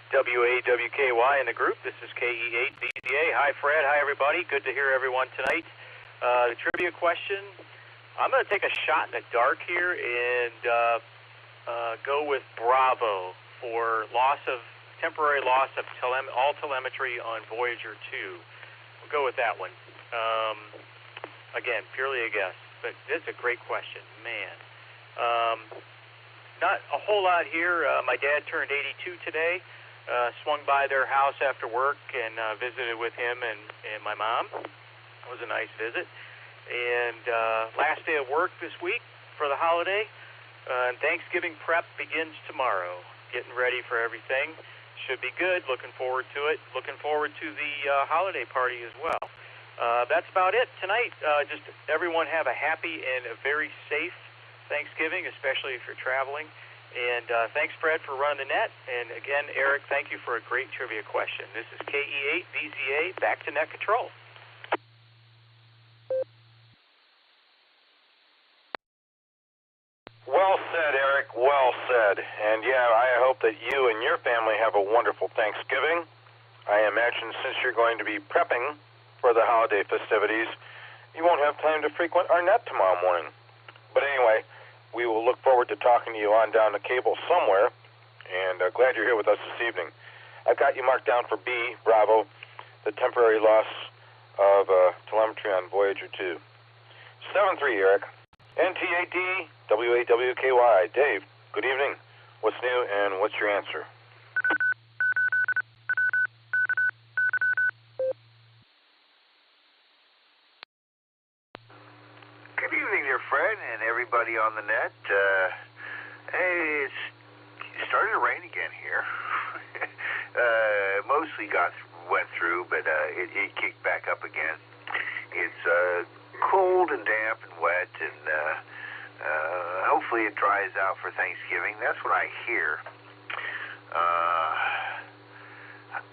WAWKY in the group. This is KE8VZA. Hi, Fred. Hi, everybody. Good to hear everyone tonight. The trivia question, I'm going to take a shot in the dark here and go with Bravo for temporary loss of all telemetry on Voyager 2. We'll go with that one. Again, purely a guess, but it's a great question. Man. Not a whole lot here. My dad turned 82 today. Swung by their house after work and visited with him and my mom. It was a nice visit. And last day of work this week for the holiday. And Thanksgiving prep begins tomorrow. Getting ready for everything. Should be good. Looking forward to it. Looking forward to the holiday party as well. That's about it tonight. Just everyone have a happy and a very safe Thanksgiving, especially if you're traveling. And thanks, Fred, for running the net. And again, Eric, thank you for a great trivia question. This is KE8VZA, back to net control. Well said, Eric. Well said. And yeah, I hope that you and your family have a wonderful Thanksgiving. I imagine since you're going to be prepping for the holiday festivities, you won't have time to frequent our net tomorrow morning. But anyway, we will look forward to talking to you on down the cable somewhere, and glad you're here with us this evening. I've got you marked down for B, Bravo, the temporary loss of telemetry on Voyager 2. 7-3, Eric. NT8D, WAWKY. Dave, good evening. What's new, and what's your answer? Good evening there, Fred, and everybody on the net. Hey, here. Mostly went through, but it kicked back up again. It's cold and damp and wet, and hopefully it dries out for Thanksgiving. That's what I hear.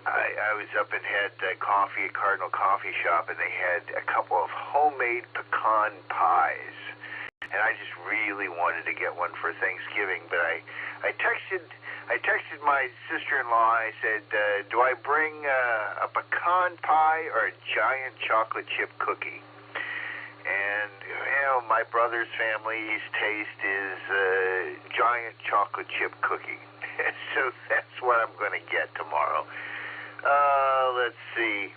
I was up and had coffee at Cardinal Coffee Shop, and they had a couple of homemade pecan pies, and I just really wanted to get one for Thanksgiving. But I texted my sister-in-law. I said, "Do I bring a pecan pie or a giant chocolate chip cookie?" And my brother's family's taste is giant chocolate chip cookie, so that's what I'm going to get tomorrow. Let's see.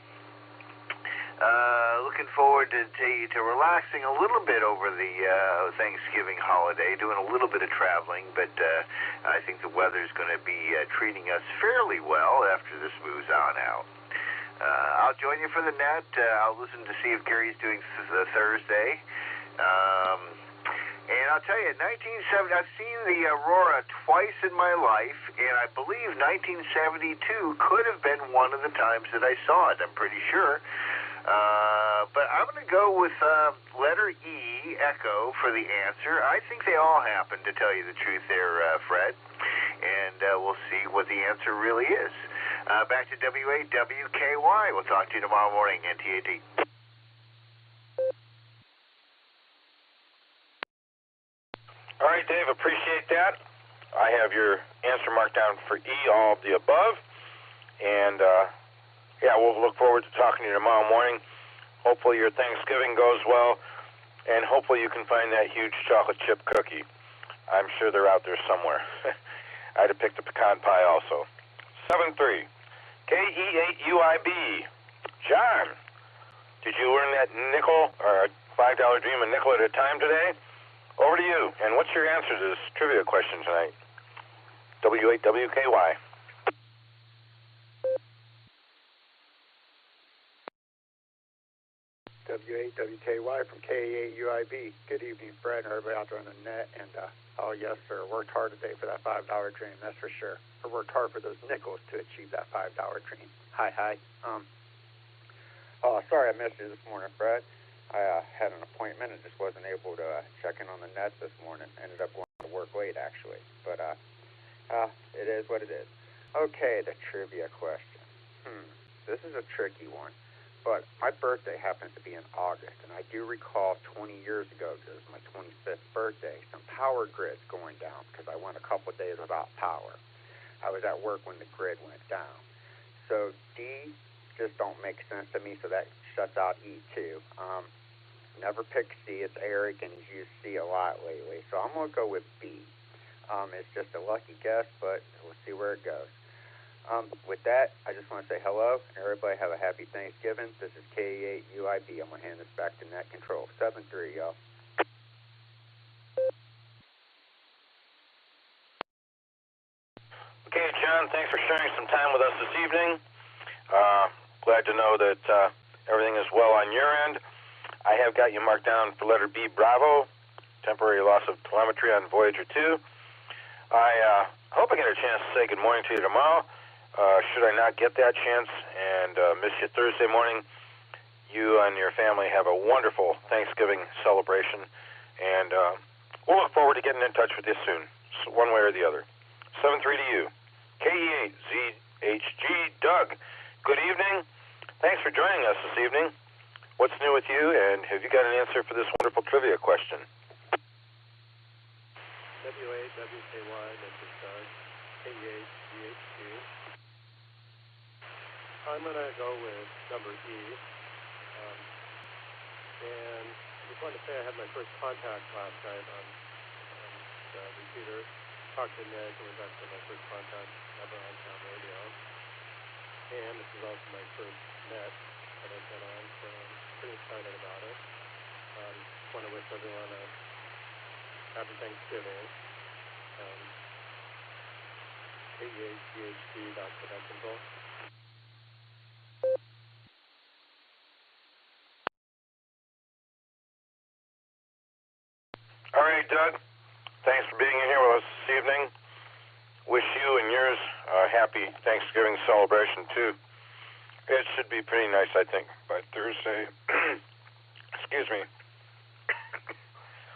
Looking forward to relaxing a little bit over the Thanksgiving holiday, doing a little bit of traveling, but I think the weather's going to be treating us fairly well after this moves on out. I'll join you for the net. I'll listen to see if Gary's doing Thursday. And I'll tell you, 1970, I've seen the Aurora twice in my life, and I believe 1972 could have been one of the times that I saw it. I'm pretty sure. But I'm going to go with letter E, Echo, for the answer. I think they all happen, to tell you the truth there, Fred. And we'll see what the answer really is. Back to WAWKY. We'll talk to you tomorrow morning, NTAD. All right, Dave, appreciate that. I have your answer marked down for E, all of the above. And, we'll look forward to talking to you tomorrow morning. Hopefully your Thanksgiving goes well, and hopefully you can find that huge chocolate chip cookie. I'm sure they're out there somewhere. I'd have picked a pecan pie also. 7-3. KE8UIB. John, did you earn that nickel or $5 dream a nickel at a time today? Over to you. And what's your answer to this trivia question tonight? W8WKY. W8WKY from KE8UIB. Good evening, Fred, and everybody out there on the net. And, oh, yes, sir, worked hard today for that $5 dream, that's for sure. I worked hard for those nickels to achieve that $5 dream. Hi. Sorry I missed you this morning, Fred. I had an appointment and just wasn't able to check in on the nets this morning. Ended up going to work late, actually. But it is what it is. Okay, the trivia question. This is a tricky one. But my birthday happens to be in August, and I do recall 20 years ago, because it was my 25th birthday, some power grids going down because I went a couple of days without power. I was at work when the grid went down. So D just don't make sense to me, so that shuts out E too. Never pick C. It's Eric, and he's used C a lot lately. So I'm going to go with B. It's just a lucky guess, but we'll see where it goes. With that, I just want to say hello, and everybody have a happy Thanksgiving. This is KE8UIB. I'm going to hand this back to Net Control. 7-3, y'all. Okay, John, thanks for sharing some time with us this evening. Glad to know that everything is well on your end. I have got you marked down for letter B, Bravo, temporary loss of telemetry on Voyager 2. I hope I get a chance to say good morning to you tomorrow. Should I not get that chance and miss you Thursday morning, you and your family have a wonderful Thanksgiving celebration, and we'll look forward to getting in touch with you soon, one way or the other. 7-3 to you. KE8ZHG, Doug, good evening. Thanks for joining us this evening. What's new with you, and have you got an answer for this wonderful trivia question? WAWKY, this is Doug, KE8ZHG. I'm going to go with number E. And I just wanted to say I had my first contact last night on the repeater. Talked to Nick, and it was actually my first contact ever on town radio. And this is also my first net that I've been on, so I'm pretty excited about it. Just want to wish everyone a happy Thanksgiving. KE8GHD.Control. All right, Doug. Thanks for being here with us this evening. wish you and yours a happy Thanksgiving celebration, too. It should be pretty nice, I think, by Thursday. Excuse me.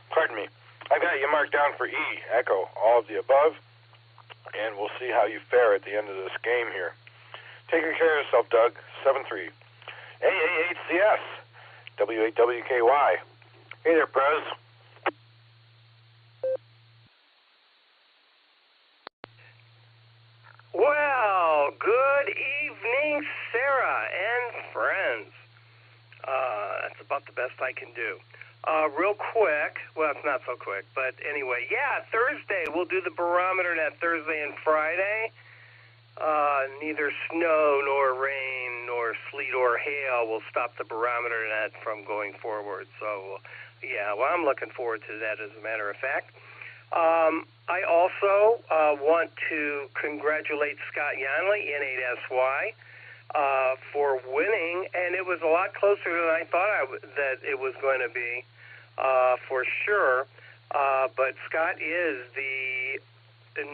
Pardon me. I got you marked down for E, Echo, all of the above, and we'll see how you fare at the end of this game here. Take good care of yourself, Doug. 7-3. AAHCS, W8WKY. Hey there, Prez. Well, good evening, Sarah and friends. That's about the best I can do. Real quick, well, it's not so quick, but anyway, yeah, Thursday, we'll do the barometer net Thursday and Friday. Neither snow nor rain nor sleet or hail will stop the barometer net from going forward. So, yeah, well, I'm looking forward to that, as a matter of fact. I also want to congratulate Scott Yanley, N8SY, for winning, and it was a lot closer than I thought that it was going to be, for sure. But Scott is the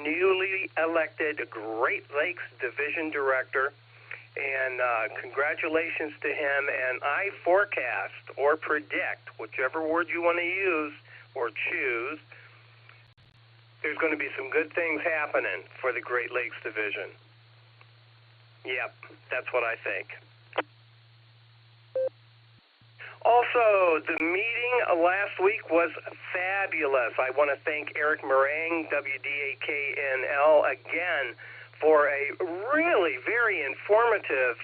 newly elected Great Lakes Division Director, and congratulations to him. And I forecast or predict, whichever word you want to use or choose, there's going to be some good things happening for the Great Lakes Division. Yep, that's what I think. Also, the meeting last week was fabulous. I want to thank Eric Meringue, WD8KNL, again for a really very informative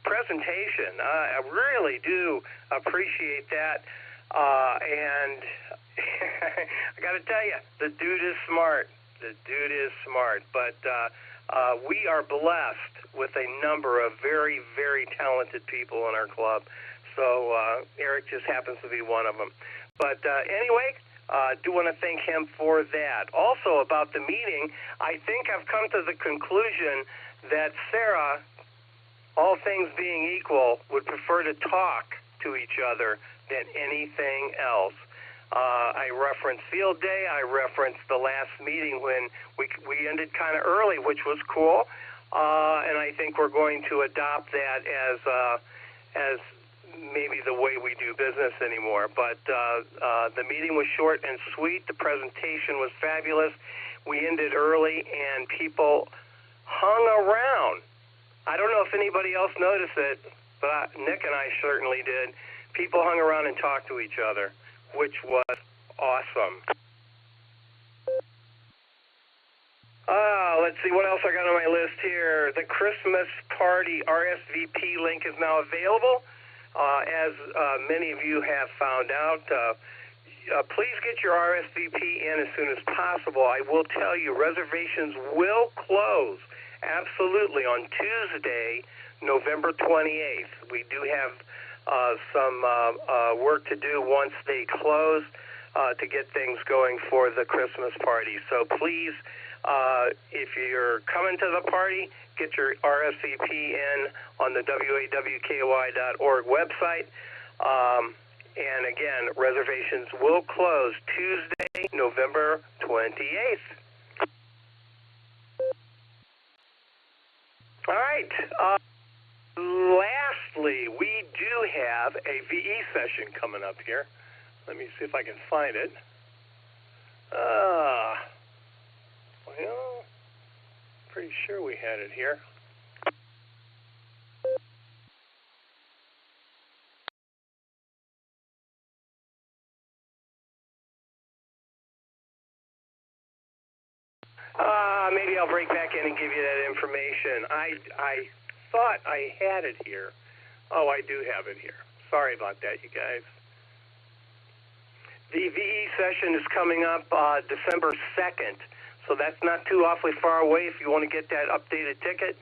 presentation. I really do appreciate that. And I got to tell you, the dude is smart. The dude is smart. But we are blessed with a number of very, very talented people in our club. So Eric just happens to be one of them. But anyway, do want to thank him for that. Also about the meeting, I think I've come to the conclusion that Sarah, all things being equal, would prefer to talk to each other than anything else. I referenced Field Day. I referenced the last meeting when we ended kind of early, which was cool. And I think we're going to adopt that as maybe the way we do business anymore. But the meeting was short and sweet. The presentation was fabulous. We ended early, and people hung around. I don't know if anybody else noticed it, but Nick and I certainly did. People hung around and talked to each other, which was awesome. Let's see what else I got on my list here. The Christmas party RSVP link is now available. As many of you have found out, please get your RSVP in as soon as possible. I will tell you, reservations will close absolutely on Tuesday, November 28th. We do have some work to do once they close to get things going for the Christmas party. So please, if you're coming to the party, get your RSVP in on the WAWKY.org website. And again, reservations will close Tuesday, November 28th. All right. Lastly, we do have a VE session coming up here. Let me see if I can find it. Well, pretty sure we had it here. Maybe I'll break back in and give you that information. I thought I had it here. Oh, I do have it here. Sorry about that, you guys. The VE session is coming up December 2nd, so that's not too awfully far away if you want to get that updated ticket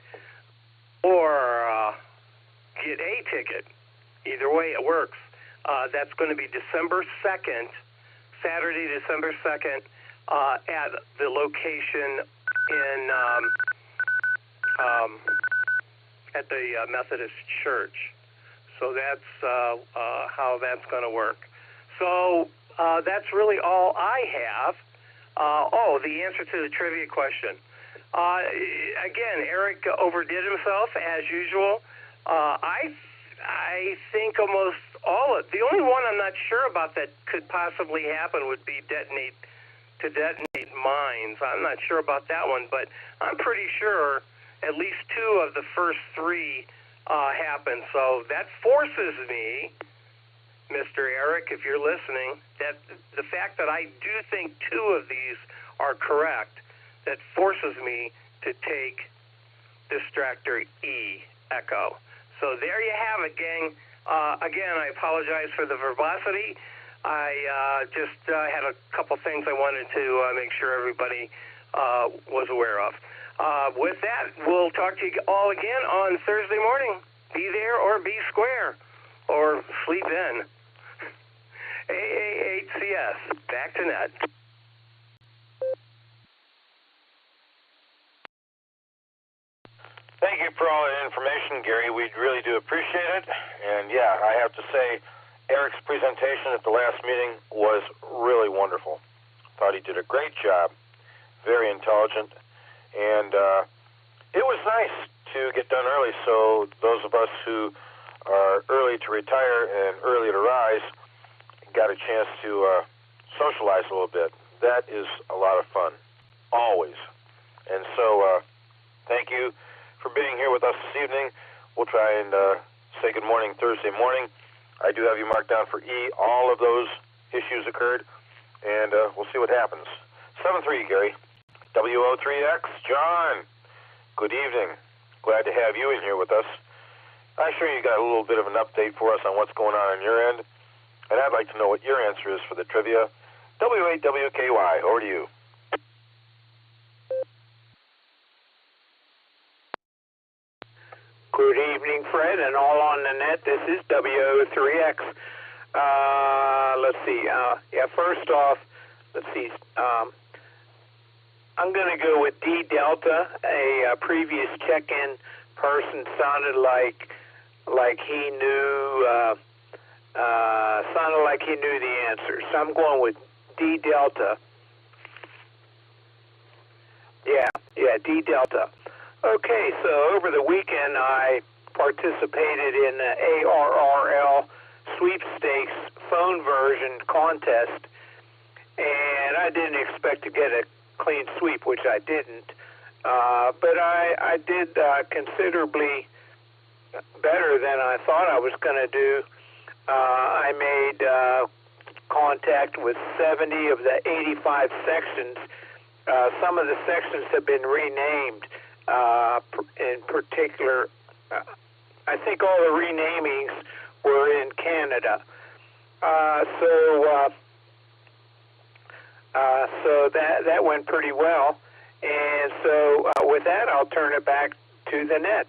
or get a ticket. Either way, it works. That's going to be December 2nd, Saturday, December 2nd, at the location in at the Methodist Church. So that's how that's going to work. So that's really all I have. The answer to the trivia question. Again, Eric overdid himself as usual. I think almost all of the only one I'm not sure about that could possibly happen would be detonate mines. I'm not sure about that one, but I'm pretty sure at least two of the first three happened. So that forces me, Mr. Eric, if you're listening, that the fact that I do think two of these are correct, that forces me to take distractor E, Echo. So there you have it, gang. Again, I apologize for the verbosity. I just had a couple things I wanted to make sure everybody was aware of. With that, we'll talk to you all again on Thursday morning. Be there or be square, or sleep in. AAHCS, back to net. Thank you for all that information, Gary. We really do appreciate it. And yeah, I have to say, Eric's presentation at the last meeting was really wonderful. Thought he did a great job. Very intelligent. And it was nice to get done early, so those of us who are early to retire and early to rise got a chance to socialize a little bit. That is a lot of fun, always. And so thank you for being here with us this evening. We'll try and say good morning Thursday morning. I do have you marked down for E. All of those issues occurred, and we'll see what happens. 7-3, Gary. WO3X, John. Good evening. Glad to have you in here with us. I'm sure you got a little bit of an update for us on what's going on your end, and I'd like to know what your answer is for the trivia. W8WKY, over to you. Good evening, Fred, and all on the net. This is WO3X. Let's see. First off, let's see. I'm going to go with D Delta. A previous check-in person sounded like he knew the answer. So I'm going with D Delta. Yeah, D Delta. Okay, so over the weekend I participated in the ARRL sweepstakes phone version contest, and I didn't expect to get a clean sweep, which I didn't, but I did considerably better than I thought I was going to do. I made contact with 70 of the 85 sections. Some of the sections have been renamed. In particular, I think all the renamings were in Canada. So that went pretty well. And so with that, I'll turn it back to the net.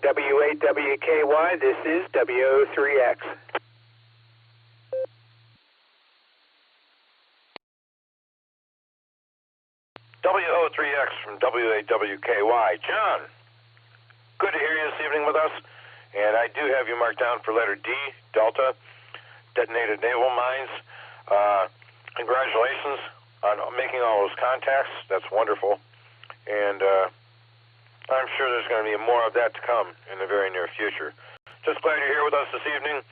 W8WKY, this is WO3X. WO3X from W8WKY. John, good to hear you this evening with us. And I do have you marked down for letter D, Delta, detonated naval mines. Congratulations on making all those contacts. That's wonderful. And I'm sure there's going to be more of that to come in the very near future. Just glad you're here with us this evening.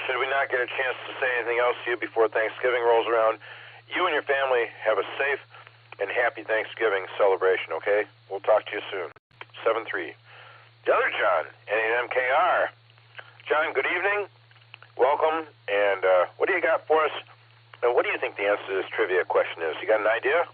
Should we not get a chance to say anything else to you before Thanksgiving rolls around, you and your family have a safe and happy Thanksgiving celebration, okay? We'll talk to you soon. 7-3. The other John, N8MKR. John, good evening. Welcome. And what do you got for us? And what do you think the answer to this trivia question is? You got an idea?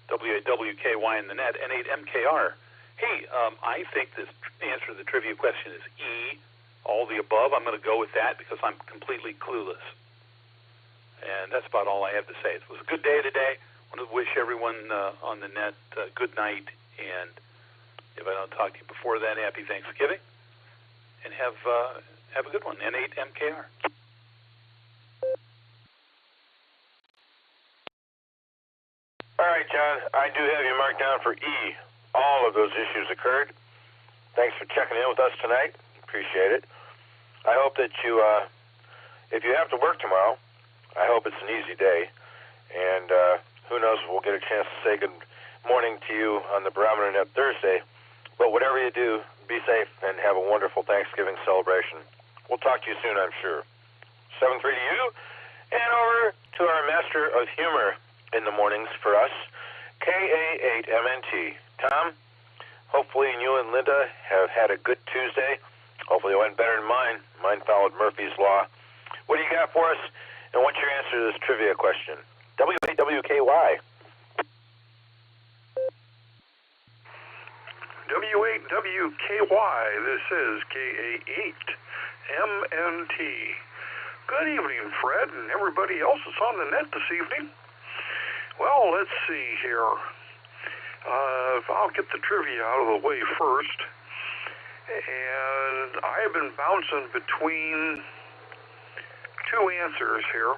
W8WKY in the net, N8MKR. Hey, I think the answer to the trivia question is E, all the above. I'm going to go with that because I'm completely clueless. And that's about all I have to say. It was a good day today. I want to wish everyone on the net good night. And if I don't talk to you before that, happy Thanksgiving. And have a good one. N8MKR. All right, John, I do have you marked down for E. All of those issues occurred. Thanks for checking in with us tonight. Appreciate it. I hope that you if you have to work tomorrow, I hope it's an easy day. And who knows, we'll get a chance to say good morning to you on the Barometer Net Thursday. But whatever you do, be safe and have a wonderful Thanksgiving celebration. We'll talk to you soon, I'm sure. 7-3 to you, and over to our master of humor in the mornings for us, KA8MNT. Tom, hopefully you and Linda have had a good Tuesday. Hopefully it went better than mine. Mine followed Murphy's Law. What do you got for us, and what's your answer to this trivia question? W8WKY. W8WKY, this is KA8MNT. Good evening, Fred, and everybody else that's on the net this evening. Well, let's see here. I'll get the trivia out of the way first. And I have been bouncing between two answers here.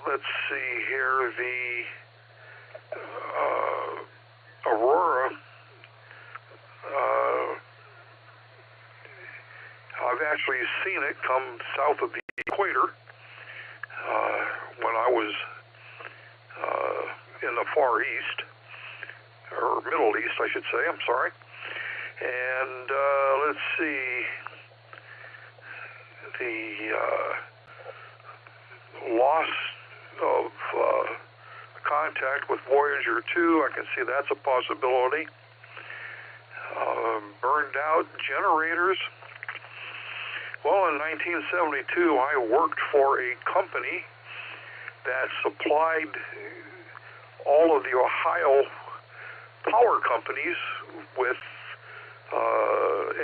Let's see here. The Aurora, I've actually seen it come south of the equator when I was in the Far East, or Middle East, I should say, I'm sorry. And let's see, the loss of contact with Voyager 2, I can see that's a possibility. Burned out generators. Well, in 1972, I worked for a company that supplied all of the Ohio power companies with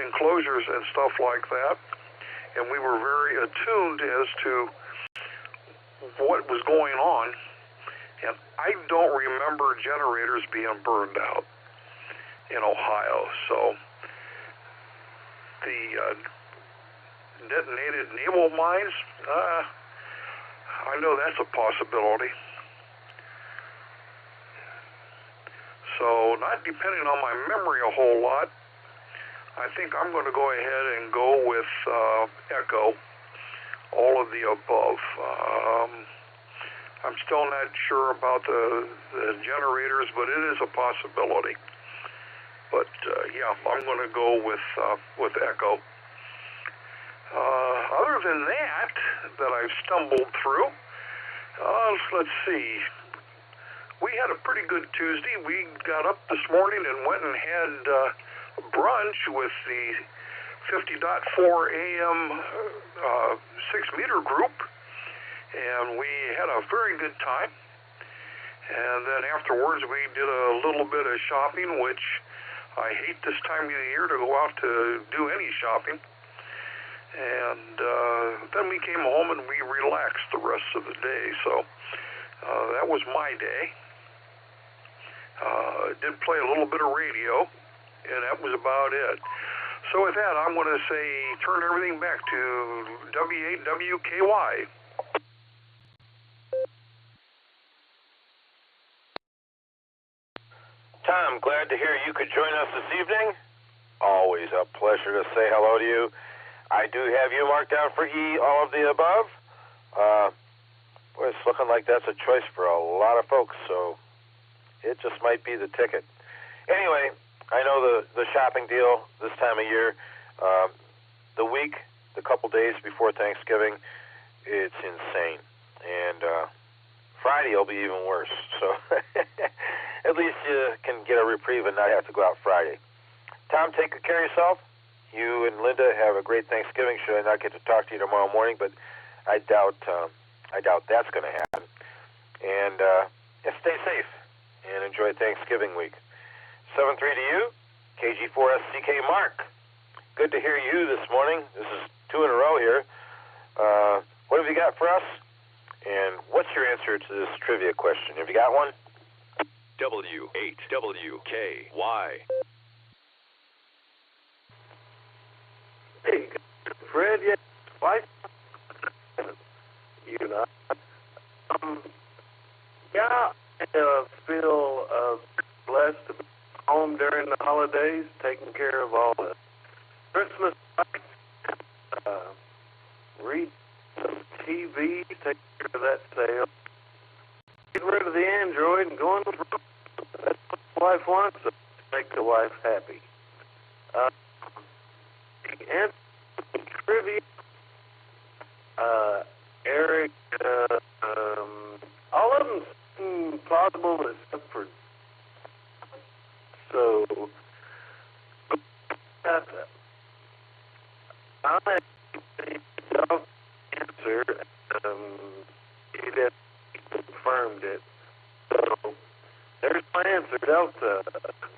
enclosures and stuff like that, and we were very attuned as to what was going on, and I don't remember generators being burned out in Ohio. So the detonated naval mines, I know that's a possibility. So not depending on my memory a whole lot, I think I'm going to go ahead and go with Echo, all of the above. I'm still not sure about the generators, but it is a possibility. But yeah, I'm going to go with Echo. Other than that I've stumbled through, let's see. We had a pretty good Tuesday. We got up this morning and went and had brunch with the 50.4 AM 6-meter group, and we had a very good time. And then afterwards we did a little bit of shopping, which I hate this time of the year to go out to do any shopping. And then we came home and we relaxed the rest of the day. So that was my day. Did play a little bit of radio, and that was about it. So with that, I'm going to say turn everything back to W8WKY. Tom, glad to hear you could join us this evening. Always a pleasure to say hello to you. I do have you marked down for E, all of the above. Boy, it's looking like that's a choice for a lot of folks, so it just might be the ticket. Anyway, I know the shopping deal this time of year, the week, the couple days before Thanksgiving, it's insane. And Friday will be even worse. So at least you can get a reprieve and not have to go out Friday. Tom, take good care of yourself. You and Linda have a great Thanksgiving. Should I not get to talk to you tomorrow morning, but I doubt that's going to happen. And stay safe and enjoy Thanksgiving week. 7-3 to you, KG4SCK Mark. Good to hear you this morning. This is 2 in a row here. What have you got for us? And what's your answer to this trivia question? Have you got one? W8WKY. Hey, Fred, yeah, wife, you know, yeah, I feel blessed to be home during the holidays, taking care of all the B, take care of that sale. Get rid of the Android and go on with it. That's what the wife wants, to make the wife happy. And trivia, Eric, all of them seem plausible except for so. I answer. It has confirmed it. So there's my answer. Delta,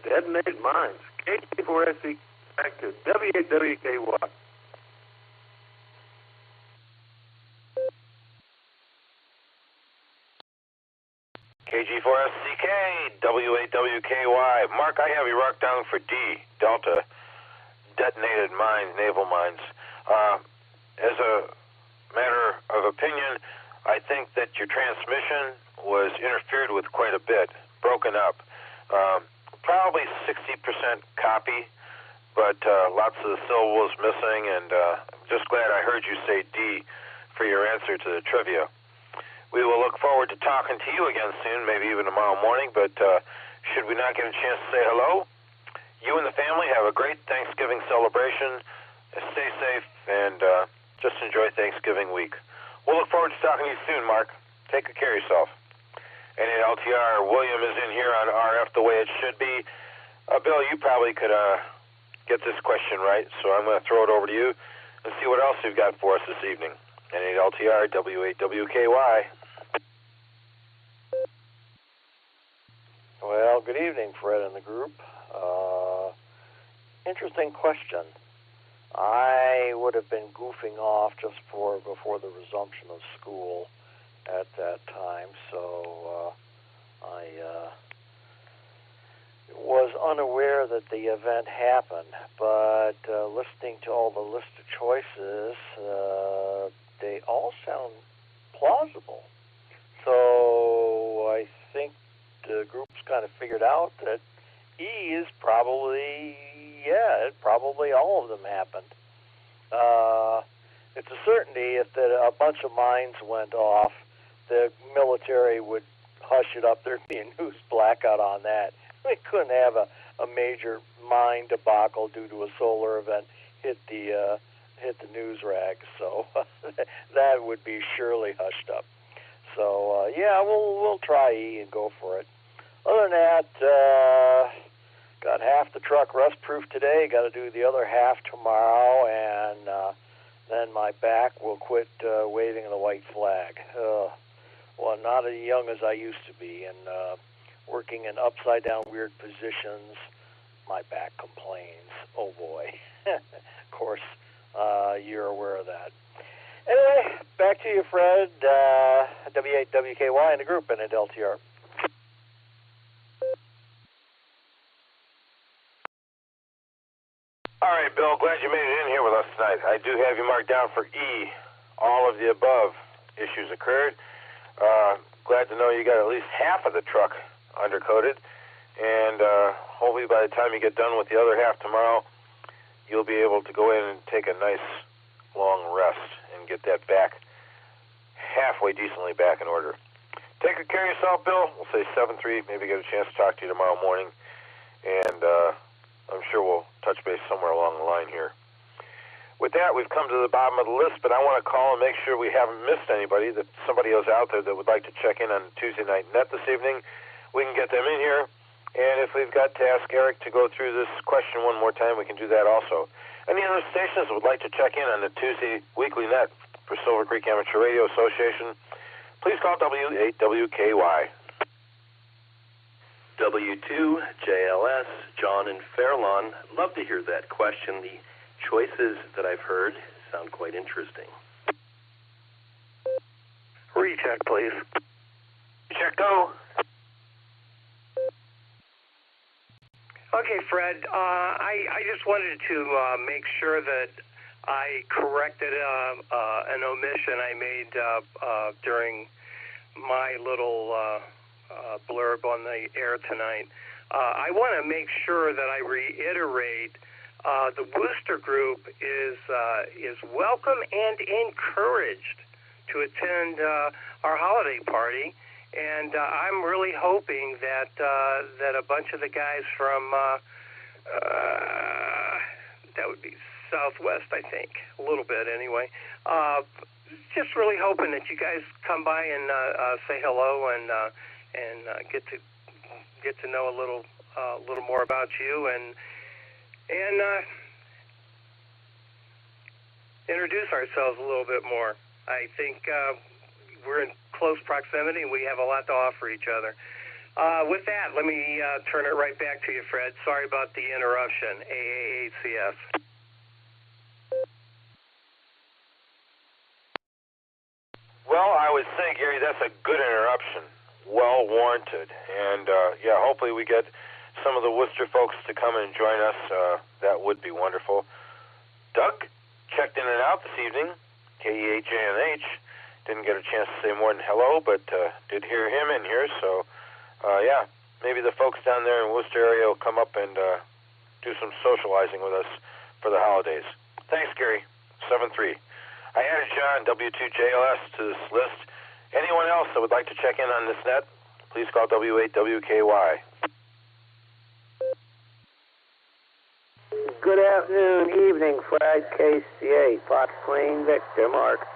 detonated mines. KG4SE active. W8WKY. KG4SCK, W8WKY. Mark, I have you marked down for D, Delta, detonated mines, naval mines. As a matter of opinion, I think that your transmission was interfered with quite a bit, broken up. Probably 60% copy, but lots of the syllables missing, and I'm just glad I heard you say D for your answer to the trivia. We will look forward to talking to you again soon, maybe even tomorrow morning, but should we not get a chance to say hello? You and the family have a great Thanksgiving celebration. Stay safe and just enjoy Thanksgiving week. We'll look forward to talking to you soon, Mark. Take good care of yourself. And at LTR, William is in here on RF the way it should be. Bill, you probably could get this question right, so I'm going to throw it over to you and see what else you've got for us this evening. And at LTR, W8WKY. Well, good evening, Fred and the group. Interesting question. I would have been goofing off just before the resumption of school at that time, so I was unaware that the event happened. But listening to all the list of choices, they all sound plausible. So I think the group's kind of figured out that E is probably, probably all of them happened. It's a certainty if a bunch of mines went off, the military would hush it up. There'd be a news blackout on that. We couldn't have a major mine debacle due to a solar event hit the news rag, so that would be surely hushed up. So we'll try E and go for it. Other than that, got half the truck rust-proof today. Got to do the other half tomorrow, and then my back will quit waving the white flag. Well, not as young as I used to be, and working in upside-down weird positions, my back complains. Oh, boy. Of course, you're aware of that. Anyway, back to you, Fred, W8WKY in the group and at LTR. All right, Bill, glad you made it in here with us tonight. I do have you marked down for E. All of the above issues occurred. Glad to know you got at least half of the truck undercoated, and hopefully by the time you get done with the other half tomorrow, you'll be able to go in and take a nice long rest and get that back halfway decently back in order. Take good care of yourself, Bill. We'll say 7-3, maybe get a chance to talk to you tomorrow morning, and I'm sure we'll touch base somewhere along the line here. With that, we've come to the bottom of the list, but I want to call and make sure we haven't missed anybody, that somebody else out there that would like to check in on Tuesday Night Net this evening. We can get them in here, and if we've got to ask Eric to go through this question one more time, we can do that also. Any other stations that would like to check in on the Tuesday Weekly Net for Silvercreek Amateur Radio Association, please call W8WKY. W2JLS, John in Fairlawn. Love to hear that question. The choices that I've heard sound quite interesting. Recheck, please. Check go. Okay, Fred, I just wanted to make sure that I corrected an omission I made during my little blurb on the air tonight. I want to make sure that I reiterate the Wooster Group is welcome and encouraged to attend our holiday party, and I'm really hoping that that a bunch of the guys from that would be Southwest, I think, a little bit anyway. Just really hoping that you guys come by and say hello and get to know a little more about you and introduce ourselves a little bit more. I think we're in close proximity and we have a lot to offer each other. With that, let me turn it right back to you, Fred. Sorry about the interruption. AAACS. Well, I would say, Gary, that's a good interruption. Well warranted. And, yeah, hopefully we get some of the Worcester folks to come and join us. That would be wonderful. Doug checked in and out this evening, KEHJNH. Didn't get a chance to say more than hello, but did hear him in here. So, yeah, maybe the folks down there in Worcester area will come up and do some socializing with us for the holidays. Thanks, Gary. 7-3. I added John, W2JLS, to this list. Anyone else that would like to check in on this net, please call W8WKY. Good afternoon, evening, Fred, KCA, Fox Queen, Victor, Mark.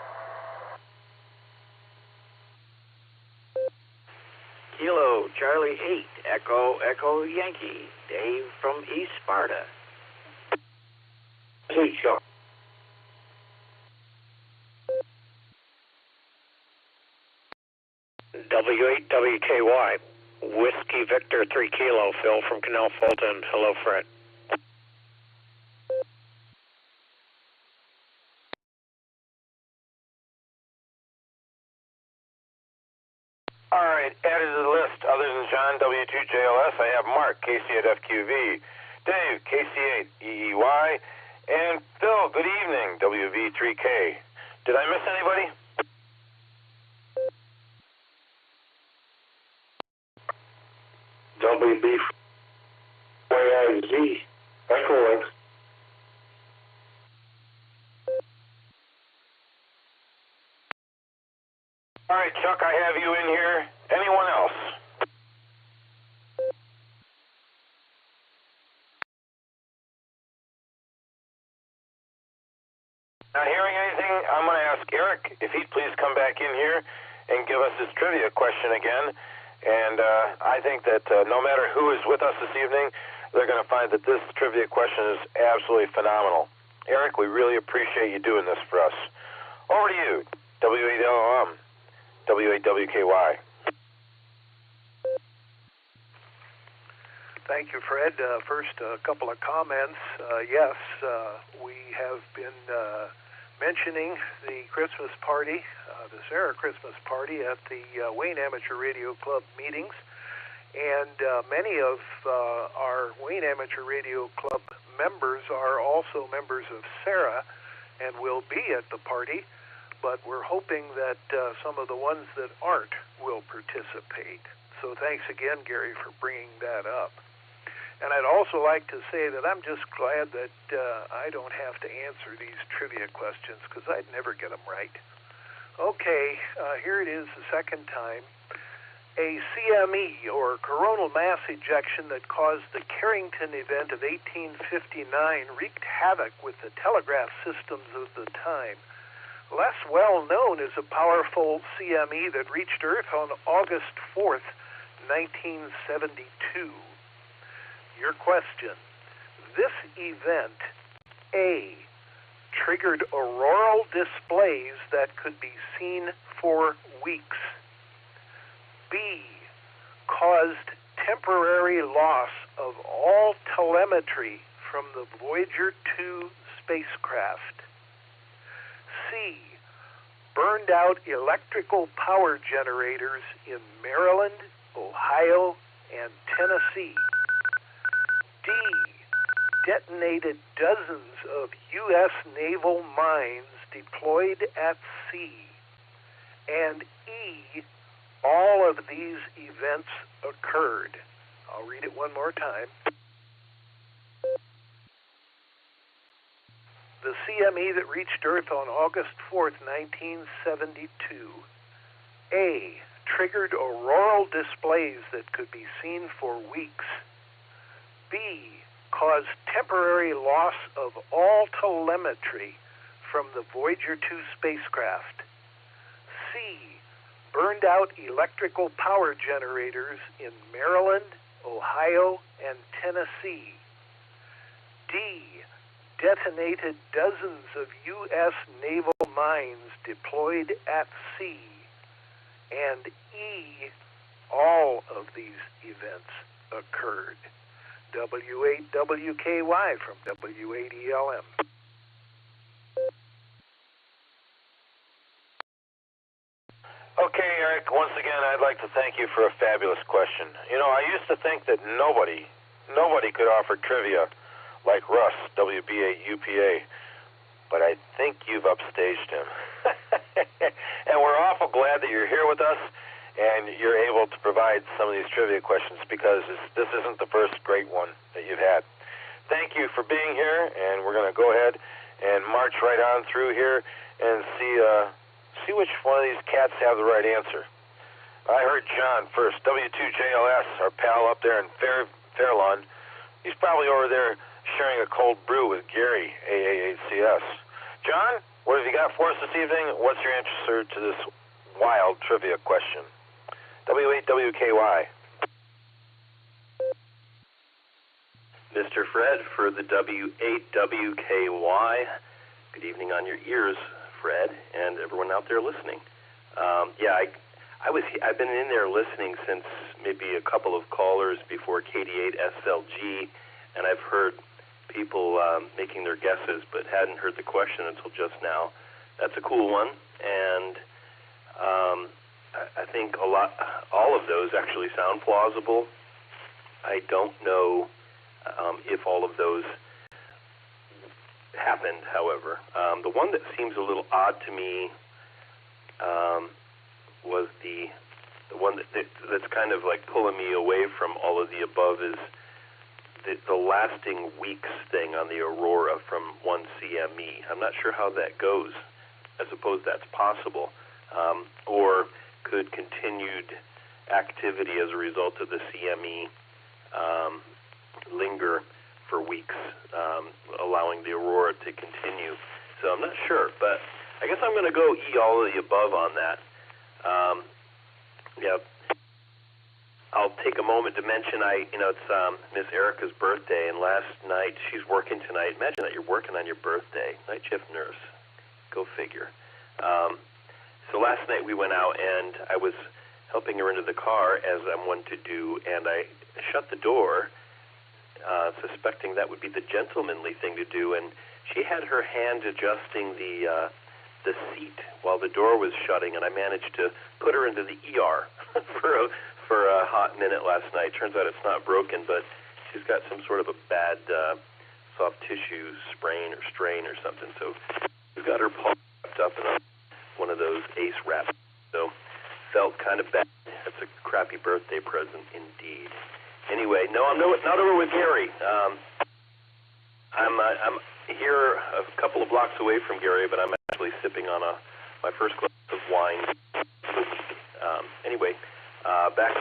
Kilo, Charlie 8, Echo Yankee, Dave from East Sparta. Hey, Chuck. W8WKY, Whiskey Victor 3 Kilo, Phil from Canal Fulton. Hello, Fred. All right, added to the list, other than John, W2JLS, I have Mark, KC8FQV, Dave, KC8EEY, and Phil, good evening, WV3K. Did I miss anybody? WB4IZ, Echolink. All right, Chuck, I have you in here. Anyone else? Not hearing anything, I'm going to ask Eric if he'd please come back in here and give us his trivia question again. And I think that no matter who is with us this evening, they're going to find that this trivia question is absolutely phenomenal. Eric, we really appreciate you doing this for us. Over to you, W8LM, W8WKY. Thank you, Fred. First, a couple of comments. Yes, we have been mentioning the Christmas party, the Sarah Christmas party at the Wayne Amateur Radio Club meetings. And many of our Wayne Amateur Radio Club members are also members of Sarah and will be at the party. But we're hoping that some of the ones that aren't will participate. So thanks again, Gary, for bringing that up. And I'd also like to say that I'm just glad that I don't have to answer these trivia questions because I'd never get them right. Okay, here it is the second time. A CME, or coronal mass ejection, that caused the Carrington event of 1859 wreaked havoc with the telegraph systems of the time. Less well known is a powerful CME that reached Earth on August 4th, 1972. Your question. This event, A, triggered auroral displays that could be seen for weeks. B, caused temporary loss of all telemetry from the Voyager 2 spacecraft. C, burned out electrical power generators in Maryland, Ohio, and Tennessee. D, detonated dozens of U.S. naval mines deployed at sea. And E, all of these events occurred. I'll read it one more time. the CME that reached Earth on August 4th, 1972. A. Triggered auroral displays that could be seen for weeks. B. Caused temporary loss of all telemetry from the Voyager 2 spacecraft. C. Burned out electrical power generators in Maryland, Ohio, and Tennessee. D. Detonated dozens of U.S. naval mines deployed at sea. And E. All of these events occurred. W8WKY from W8ELM. Okay, Eric, once again, I'd like to thank you for a fabulous question. You know, I used to think that nobody could offer trivia like Russ, WB8UPA, but I think you've upstaged him. And we're awful glad that you're here with us and you're able to provide some of these trivia questions because this isn't the first great one that you've had. Thank you for being here, and we're going to go ahead and march right on through here and see which one of these cats have the right answer. I heard John first, W2JLS, our pal up there in Fairlawn. He's probably over there sharing a cold brew with Gary, AAHCS. John, what have you got for us this evening? What's your answer to this wild trivia question? W8WKY. Mr. Fred for the W8WKY. Good evening on your ears, Fred, and everyone out there listening. I've been in there listening since maybe a couple of callers before KD8SLG, and I've heard people making their guesses, but hadn't heard the question until just now. That's a cool one, and I think all of those actually sound plausible. I don't know if all of those happened, however. The one that seems a little odd to me was the one that's kind of like pulling me away from all of the above is the lasting weeks thing on the aurora from 1 CME. I'm not sure how that goes. I suppose that's possible. Or could continued activity as a result of the CME linger for weeks, allowing the aurora to continue. So I'm not sure, but I guess I'm going to go E, all of the above on that. I'll take a moment to mention, it's Miss Erica's birthday, and last night, she's working tonight. Imagine that you're working on your birthday. Night shift nurse. Go figure. So last night we went out, and I was helping her into the car, as I'm one to do, and I shut the door, suspecting that would be the gentlemanly thing to do, and she had her hand adjusting the seat while the door was shutting, and I managed to put her into the ER for a hot minute last night. Turns out it's not broken, but she's got some sort of a bad soft tissue sprain or strain or something, so we've got her pulse wrapped up in one of those ACE wraps, so felt kind of bad. That's a crappy birthday present indeed. Anyway, no, I'm not over with Gary. I'm here a couple of blocks away from Gary, but I'm actually sipping on my first glass of wine. Anyway, back.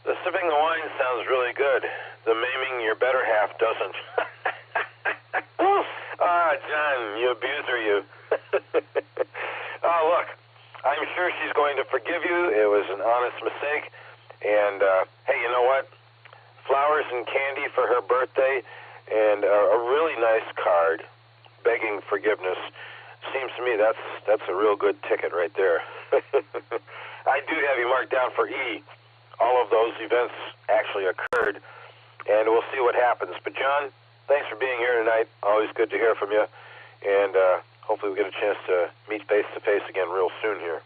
The sipping the wine sounds really good. The maiming your better half doesn't. John, you abuser, you. Oh, look, I'm sure she's going to forgive you. It was an honest mistake. And, hey, you know what? Flowers and candy for her birthday and a really nice card begging forgiveness. Seems to me that's a real good ticket right there. I do have you marked down for E. All of those events actually occurred, and we'll see what happens. But, John, thanks for being here tonight. Always good to hear from you. And hopefully we get a chance to meet face-to-face again real soon here.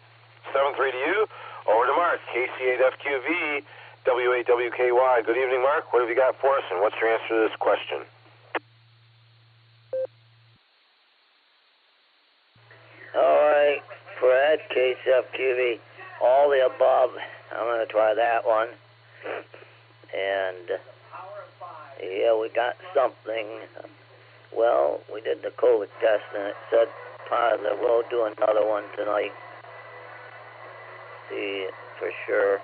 7-3 to you. Over to Mark, KC8FQV, W8WKY. Good evening, Mark. What have you got for us, and what's your answer to this question? All right, Fred, KC8FQV, all the above. I'm going to try that one. And yeah, we got something. Well, we did the COVID test and it said positive. We'll do another one tonight. See for sure.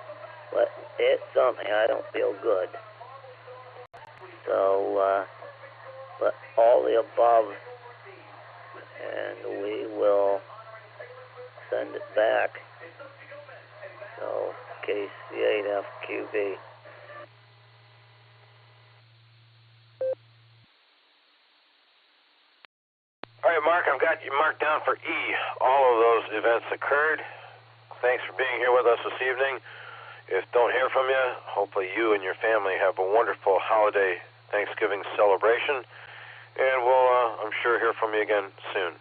But it's something. I don't feel good. So, but all the above, and we will send it back. So, KC8FQB. All right, Mark, I've got you marked down for E. All of those events occurred. Thanks for being here with us this evening. If don't hear from you, hopefully you and your family have a wonderful holiday Thanksgiving celebration. And we'll, I'm sure, hear from you again soon.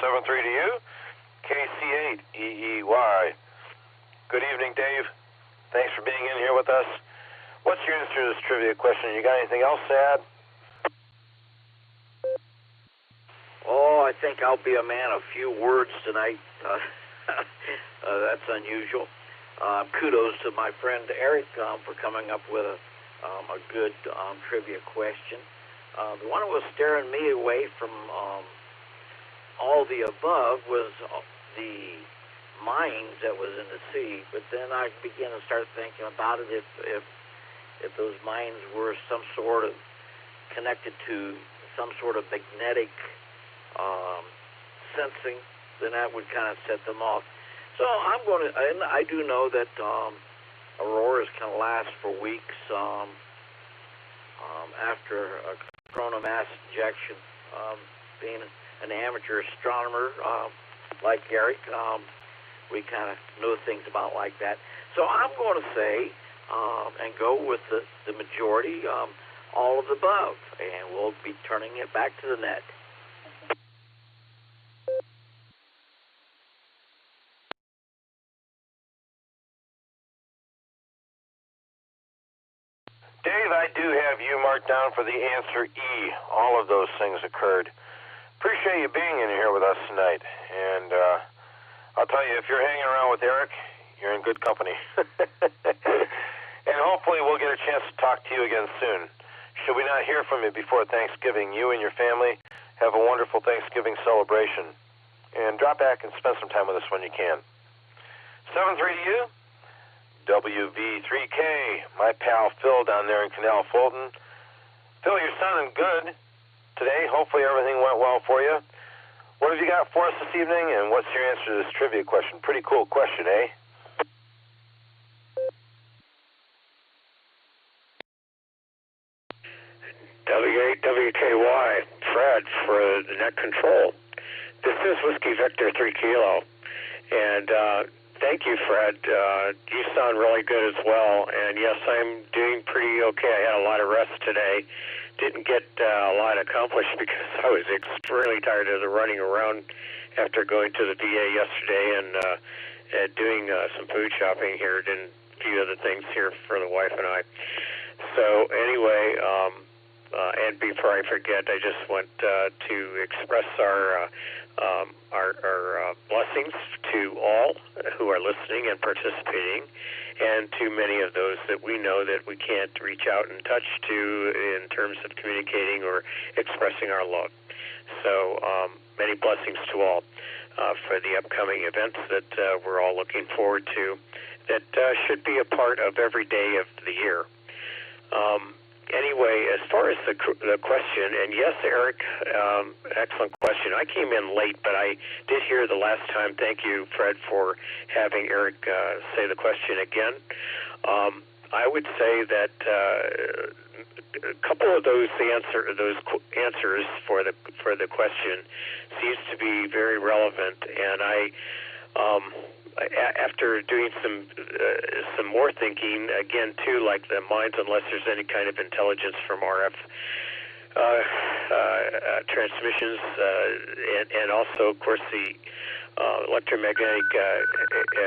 7-3 to you, KC8EEY. Good evening, Dave. Thanks for being in here with us. What's your answer to this trivia question? You got anything else to add? Oh, I think I'll be a man of few words tonight. That's unusual. Kudos to my friend Eric for coming up with a good trivia question. The one that was staring me away from all the above was the mines that was in the sea, but then I began to start thinking about it. If those mines were some sort of connected to some sort of magnetic sensing, then that would kind of set them off. So I'm going to, and I do know that auroras can last for weeks after a coronal mass ejection. Being an amateur astronomer like Eric, we kind of know things about like that. So I'm going to say and go with the majority, all of the above, and we'll be turning it back to the net. Dave, I do have you marked down for the answer E. All of those things occurred. Appreciate you being in here with us tonight. And I'll tell you, if you're hanging around with Eric, you're in good company. And hopefully we'll get a chance to talk to you again soon. Should we not hear from you before Thanksgiving, you and your family have a wonderful Thanksgiving celebration. And drop back and spend some time with us when you can. 7-3 to you. WV3K, my pal Phil down there in Canal Fulton. Phil, you're sounding good today. Hopefully everything went well for you. What have you got for us this evening, and what's your answer to this trivia question? Pretty cool question, eh? W8WKY, Fred for the net control. This is Whiskey Victor 3 Kilo, and thank you, Fred. You sound really good as well. And yes, I'm doing pretty okay. I had a lot of rest today. Didn't get a lot accomplished because I was extremely tired of the running around after going to the VA yesterday and doing some food shopping here. Did a few other things here for the wife and I. So anyway, and before I forget, I just want to express our blessings to all who are listening and participating, and to many of those that we know that we can't reach out and touch to in terms of communicating or expressing our love. So many blessings to all for the upcoming events that we're all looking forward to that should be a part of every day of the year. Anyway, as far as the question, and yes, Eric, excellent question. I came in late, but I did hear the last time. Thank you, Fred, for having Eric say the question again. I would say that a couple of those answers for the question seems to be very relevant, and after doing some more thinking, again, too, like the mines, unless there's any kind of intelligence from RF transmissions, and also, of course, the electromagnetic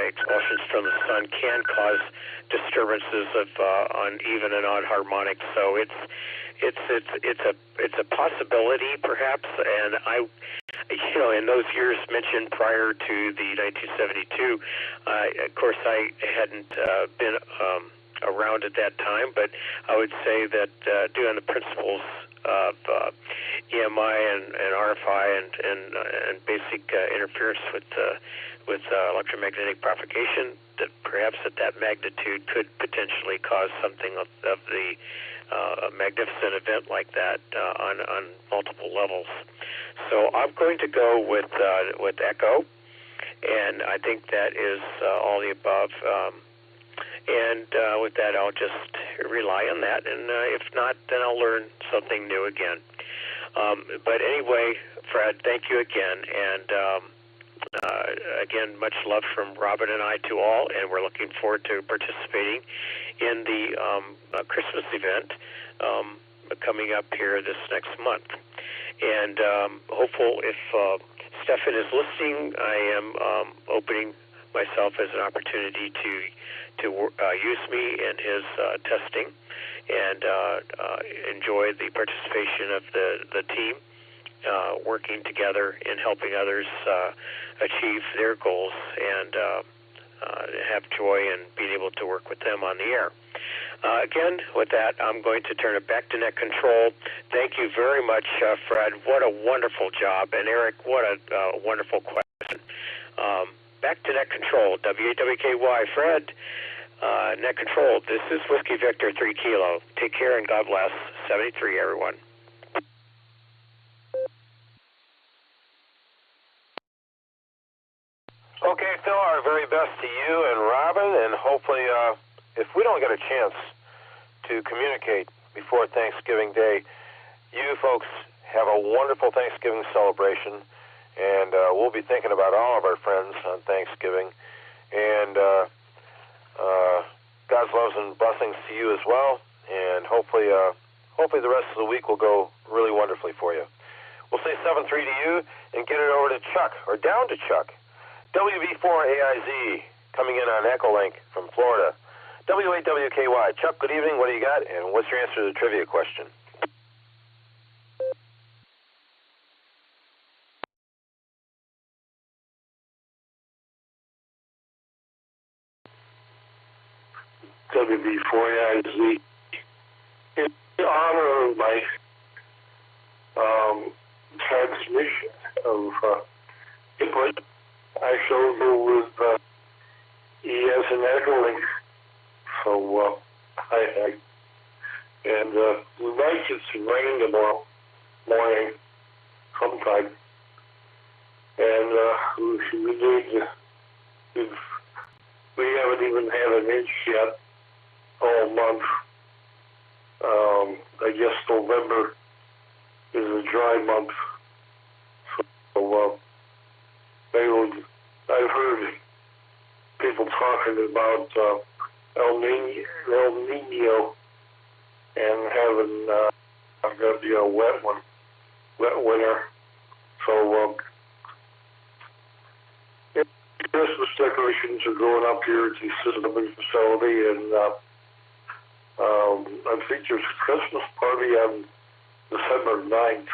expulsions from the sun can cause disturbances of uneven and odd harmonics. So it's a possibility, perhaps, and in those years mentioned prior to the 1972, of course, I hadn't been around at that time, but I would say that due on the principles of EMI and RFI and basic interference with electromagnetic propagation, that perhaps at that magnitude could potentially cause something of the a magnificent event like that on multiple levels. So I'm going to go with Echo, and I think that is all the above. And with that, I'll just rely on that, and if not, then I'll learn something new again. But anyway, Fred, thank you again, and again, much love from Robin and I to all, and we're looking forward to participating in the Christmas event coming up here this next month. And hopeful if Stefan is listening, I am opening myself as an opportunity to use me in his testing and enjoy the participation of the team working together in helping others achieve their goals and have joy in being able to work with them on the air. Again, with that, I'm going to turn it back to Net Control. Thank you very much, Fred. What a wonderful job. And Eric, what a wonderful question. Back to Net Control, WAWKY, Fred. Net Control, this is Whiskey Victor 3 Kilo. Take care and God bless. 73, everyone. Okay, Phil, our very best to you and Robin, and hopefully if we don't get a chance to communicate before Thanksgiving Day, you folks have a wonderful Thanksgiving celebration, and we'll be thinking about all of our friends on Thanksgiving, and God's loves and blessings to you as well, and hopefully the rest of the week will go really wonderfully for you. We'll say 7-3 to you and get it over to Chuck, or down to Chuck. WV4AIZ coming in on Echolink from Florida. WAWKY. Chuck, good evening. What do you got? And what's your answer to the trivia question? WV4AIZ. In honor of my transmission of input, I shall go with ES and Echolink. So, and we might get some rain tomorrow morning sometime. And we haven't even had an inch yet all month. I guess November is a dry month. So, I've heard people talking about El Nino and having going to be a wet winter. So Christmas decorations are going up here at the assisted facility, and I think there's a Christmas party on December 9th.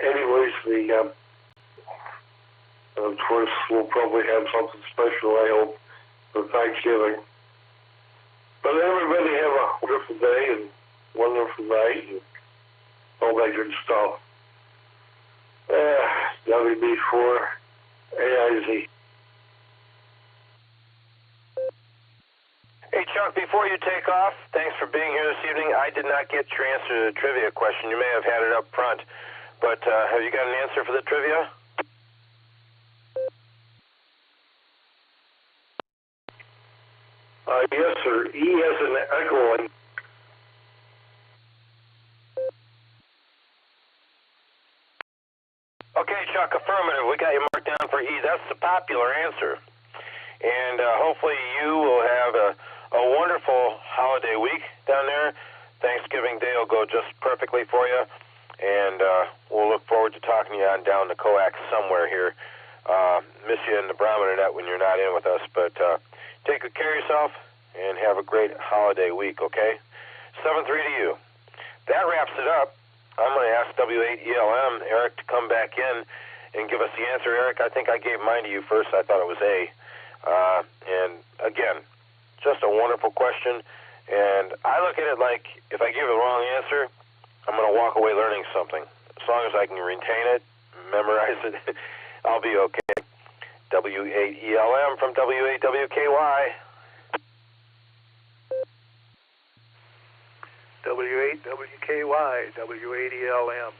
Anyways, of course, we'll probably have something special, I hope, for Thanksgiving. But everybody have a wonderful day and wonderful night and all that good stuff. WB4AIZ. Hey, Chuck, before you take off, thanks for being here this evening. I did not get your answer to the trivia question. You may have had it up front, but have you got an answer for the trivia? Yes, sir. E as in Echolink. Okay, Chuck, affirmative. We got you marked down for E. That's the popular answer. And hopefully you will have a wonderful holiday week down there. Thanksgiving Day will go just perfectly for you. And we'll look forward to talking to you on down the coax somewhere here. Miss you in the Brahmanet when you're not in with us. But take good care of yourself and have a great holiday week, okay? 7-3 to you. That wraps it up. I'm going to ask W8ELM, Eric, to come back in and give us the answer. Eric, I think I gave mine to you first. I thought it was A. And again, just a wonderful question. And I look at it like if I give a wrong answer, I'm going to walk away learning something. As long as I can retain it, memorize it, I'll be okay. W8ELM from W8WKY. W8WKY, W8ELM.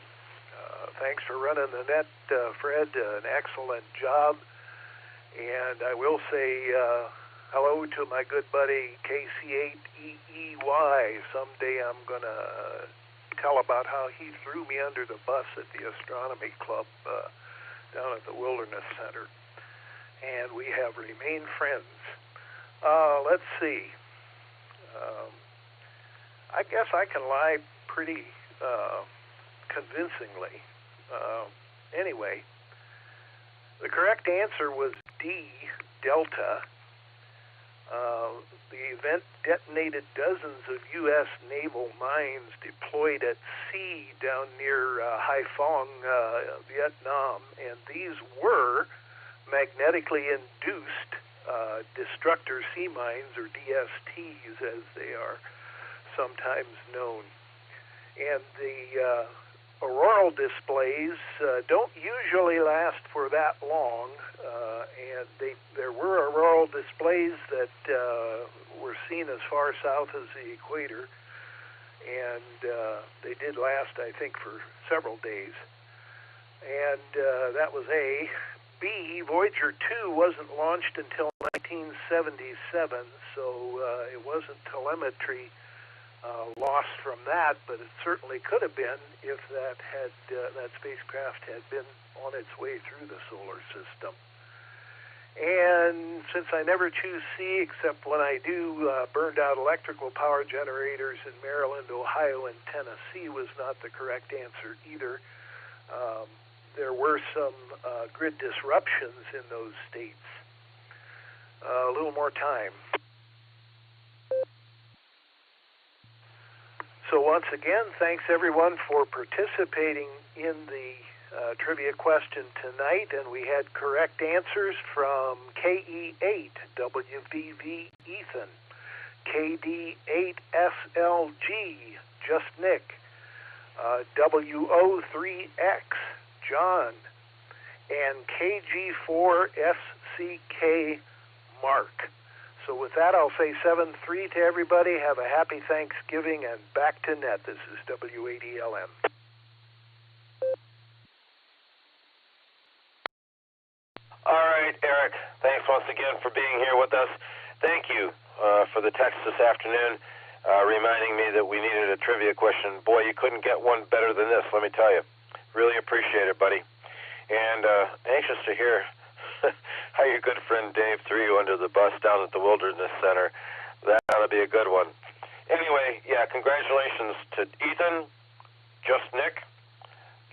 Thanks for running the net, Fred. An excellent job. And I will say hello to my good buddy KC8EEY. Someday I'm going to tell about how he threw me under the bus at the Astronomy Club down at the Wilderness Center. And we have remained friends. Let's see. I guess I can lie pretty convincingly. Anyway, the correct answer was D, Delta. The event detonated dozens of U.S. naval mines deployed at sea down near Haiphong, Vietnam, and these were magnetically induced destructor sea mines, or DSTs as they are sometimes known. And the auroral displays don't usually last for that long, and there were auroral displays that were seen as far south as the equator, and they did last, I think, for several days. And that was A. B, Voyager 2 wasn't launched until 1977, so it wasn't telemetry lost from that, but it certainly could have been if that spacecraft had been on its way through the solar system. And since I never choose C except when I do, burned out electrical power generators in Maryland, Ohio, and Tennessee was not the correct answer either. There were some grid disruptions in those states. A little more time. So once again, thanks everyone for participating in the trivia question tonight, and we had correct answers from KE8, WVV Ethan, KD8SLG, Just Nick, WO3X, John, and KG4SCK, Mark. So with that, I'll say 7-3 to everybody. Have a happy Thanksgiving, and back to net. This is W8ELM. All right, Eric, thanks once again for being here with us. Thank you for the text this afternoon, reminding me that we needed a trivia question. Boy, you couldn't get one better than this, let me tell you. Really appreciate it, buddy. And anxious to hear how your good friend Dave threw you under the bus down at the Wilderness Center. That ought to be a good one. Anyway, yeah, congratulations to Ethan, Just Nick,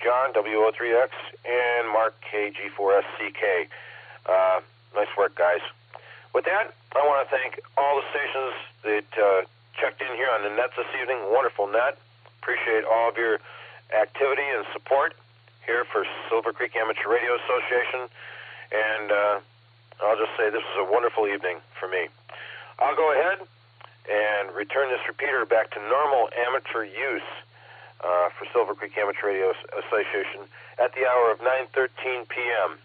John, WO3X, and Mark, KG4SCK. Nice work, guys. With that, I want to thank all the stations that checked in here on the net this evening. Wonderful net. Appreciate all of your activity and support here for Silvercreek Amateur Radio Association. And I'll just say this was a wonderful evening for me. I'll go ahead and return this repeater back to normal amateur use for Silvercreek Amateur Radio Association at the hour of 9:13 p.m.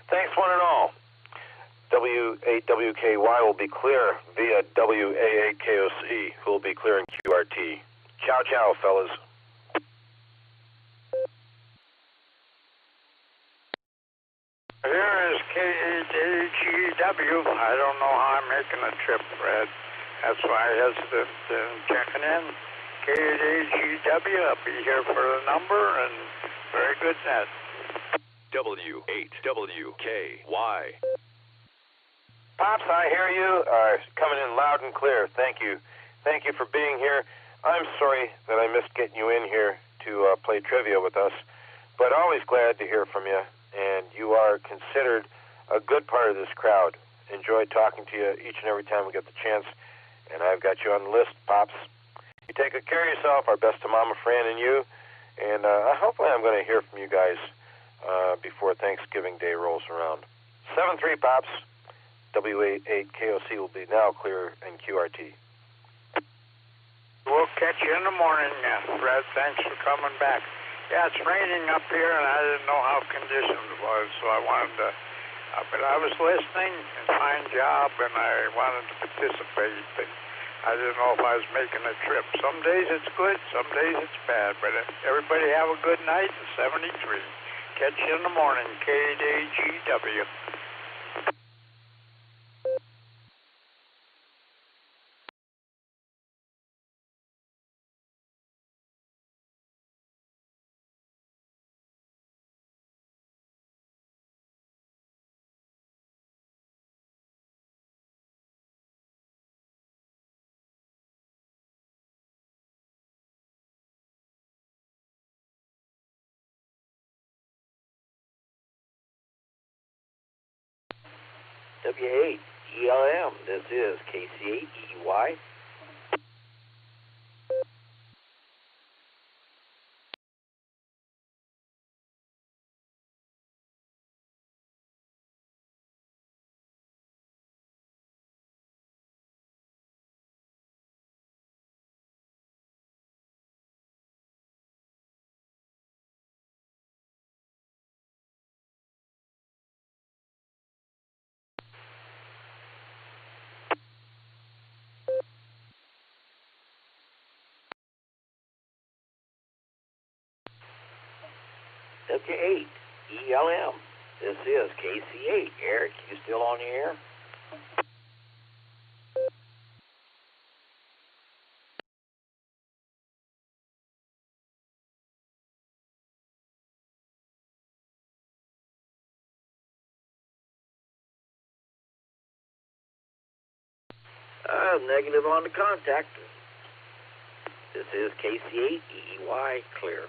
Thanks, one and all. W8WKY will be clear via WA8KOC, who will be clearing QRT. Ciao, ciao, fellas. Here is KHGW. I don't know how I'm making a trip, Fred. That's why I hesitate checking in. KHGW, I'll be here for the number, and very good net. W8WKY. Pops, I hear you. Coming in loud and clear. Thank you. Thank you for being here. I'm sorry that I missed getting you in here to play trivia with us, but always glad to hear from you. And you are considered a good part of this crowd. Enjoy talking to you each and every time we get the chance, and I've got you on the list, Pops. You take good care of yourself. Our best to Mama Fran and you, and hopefully I'm going to hear from you guys before Thanksgiving Day rolls around. 7-3, Pops. W88KOC will be now clear in QRT. We'll catch you in the morning, Fred. Thanks for coming back. Yeah, it's raining up here, and I didn't know how conditions was, so I wanted to. But I was listening, and fine job, and I wanted to participate. But I didn't know if I was making a trip. Some days it's good, some days it's bad. But everybody have a good night. 73. Catch you in the morning. KDGW. W8 ELM. This is KC8 EY. W8 ELM. This is KC8. Eric, you still on the air? Negative on the contact. This is KC8 EY clear.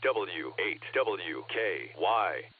W8WKY.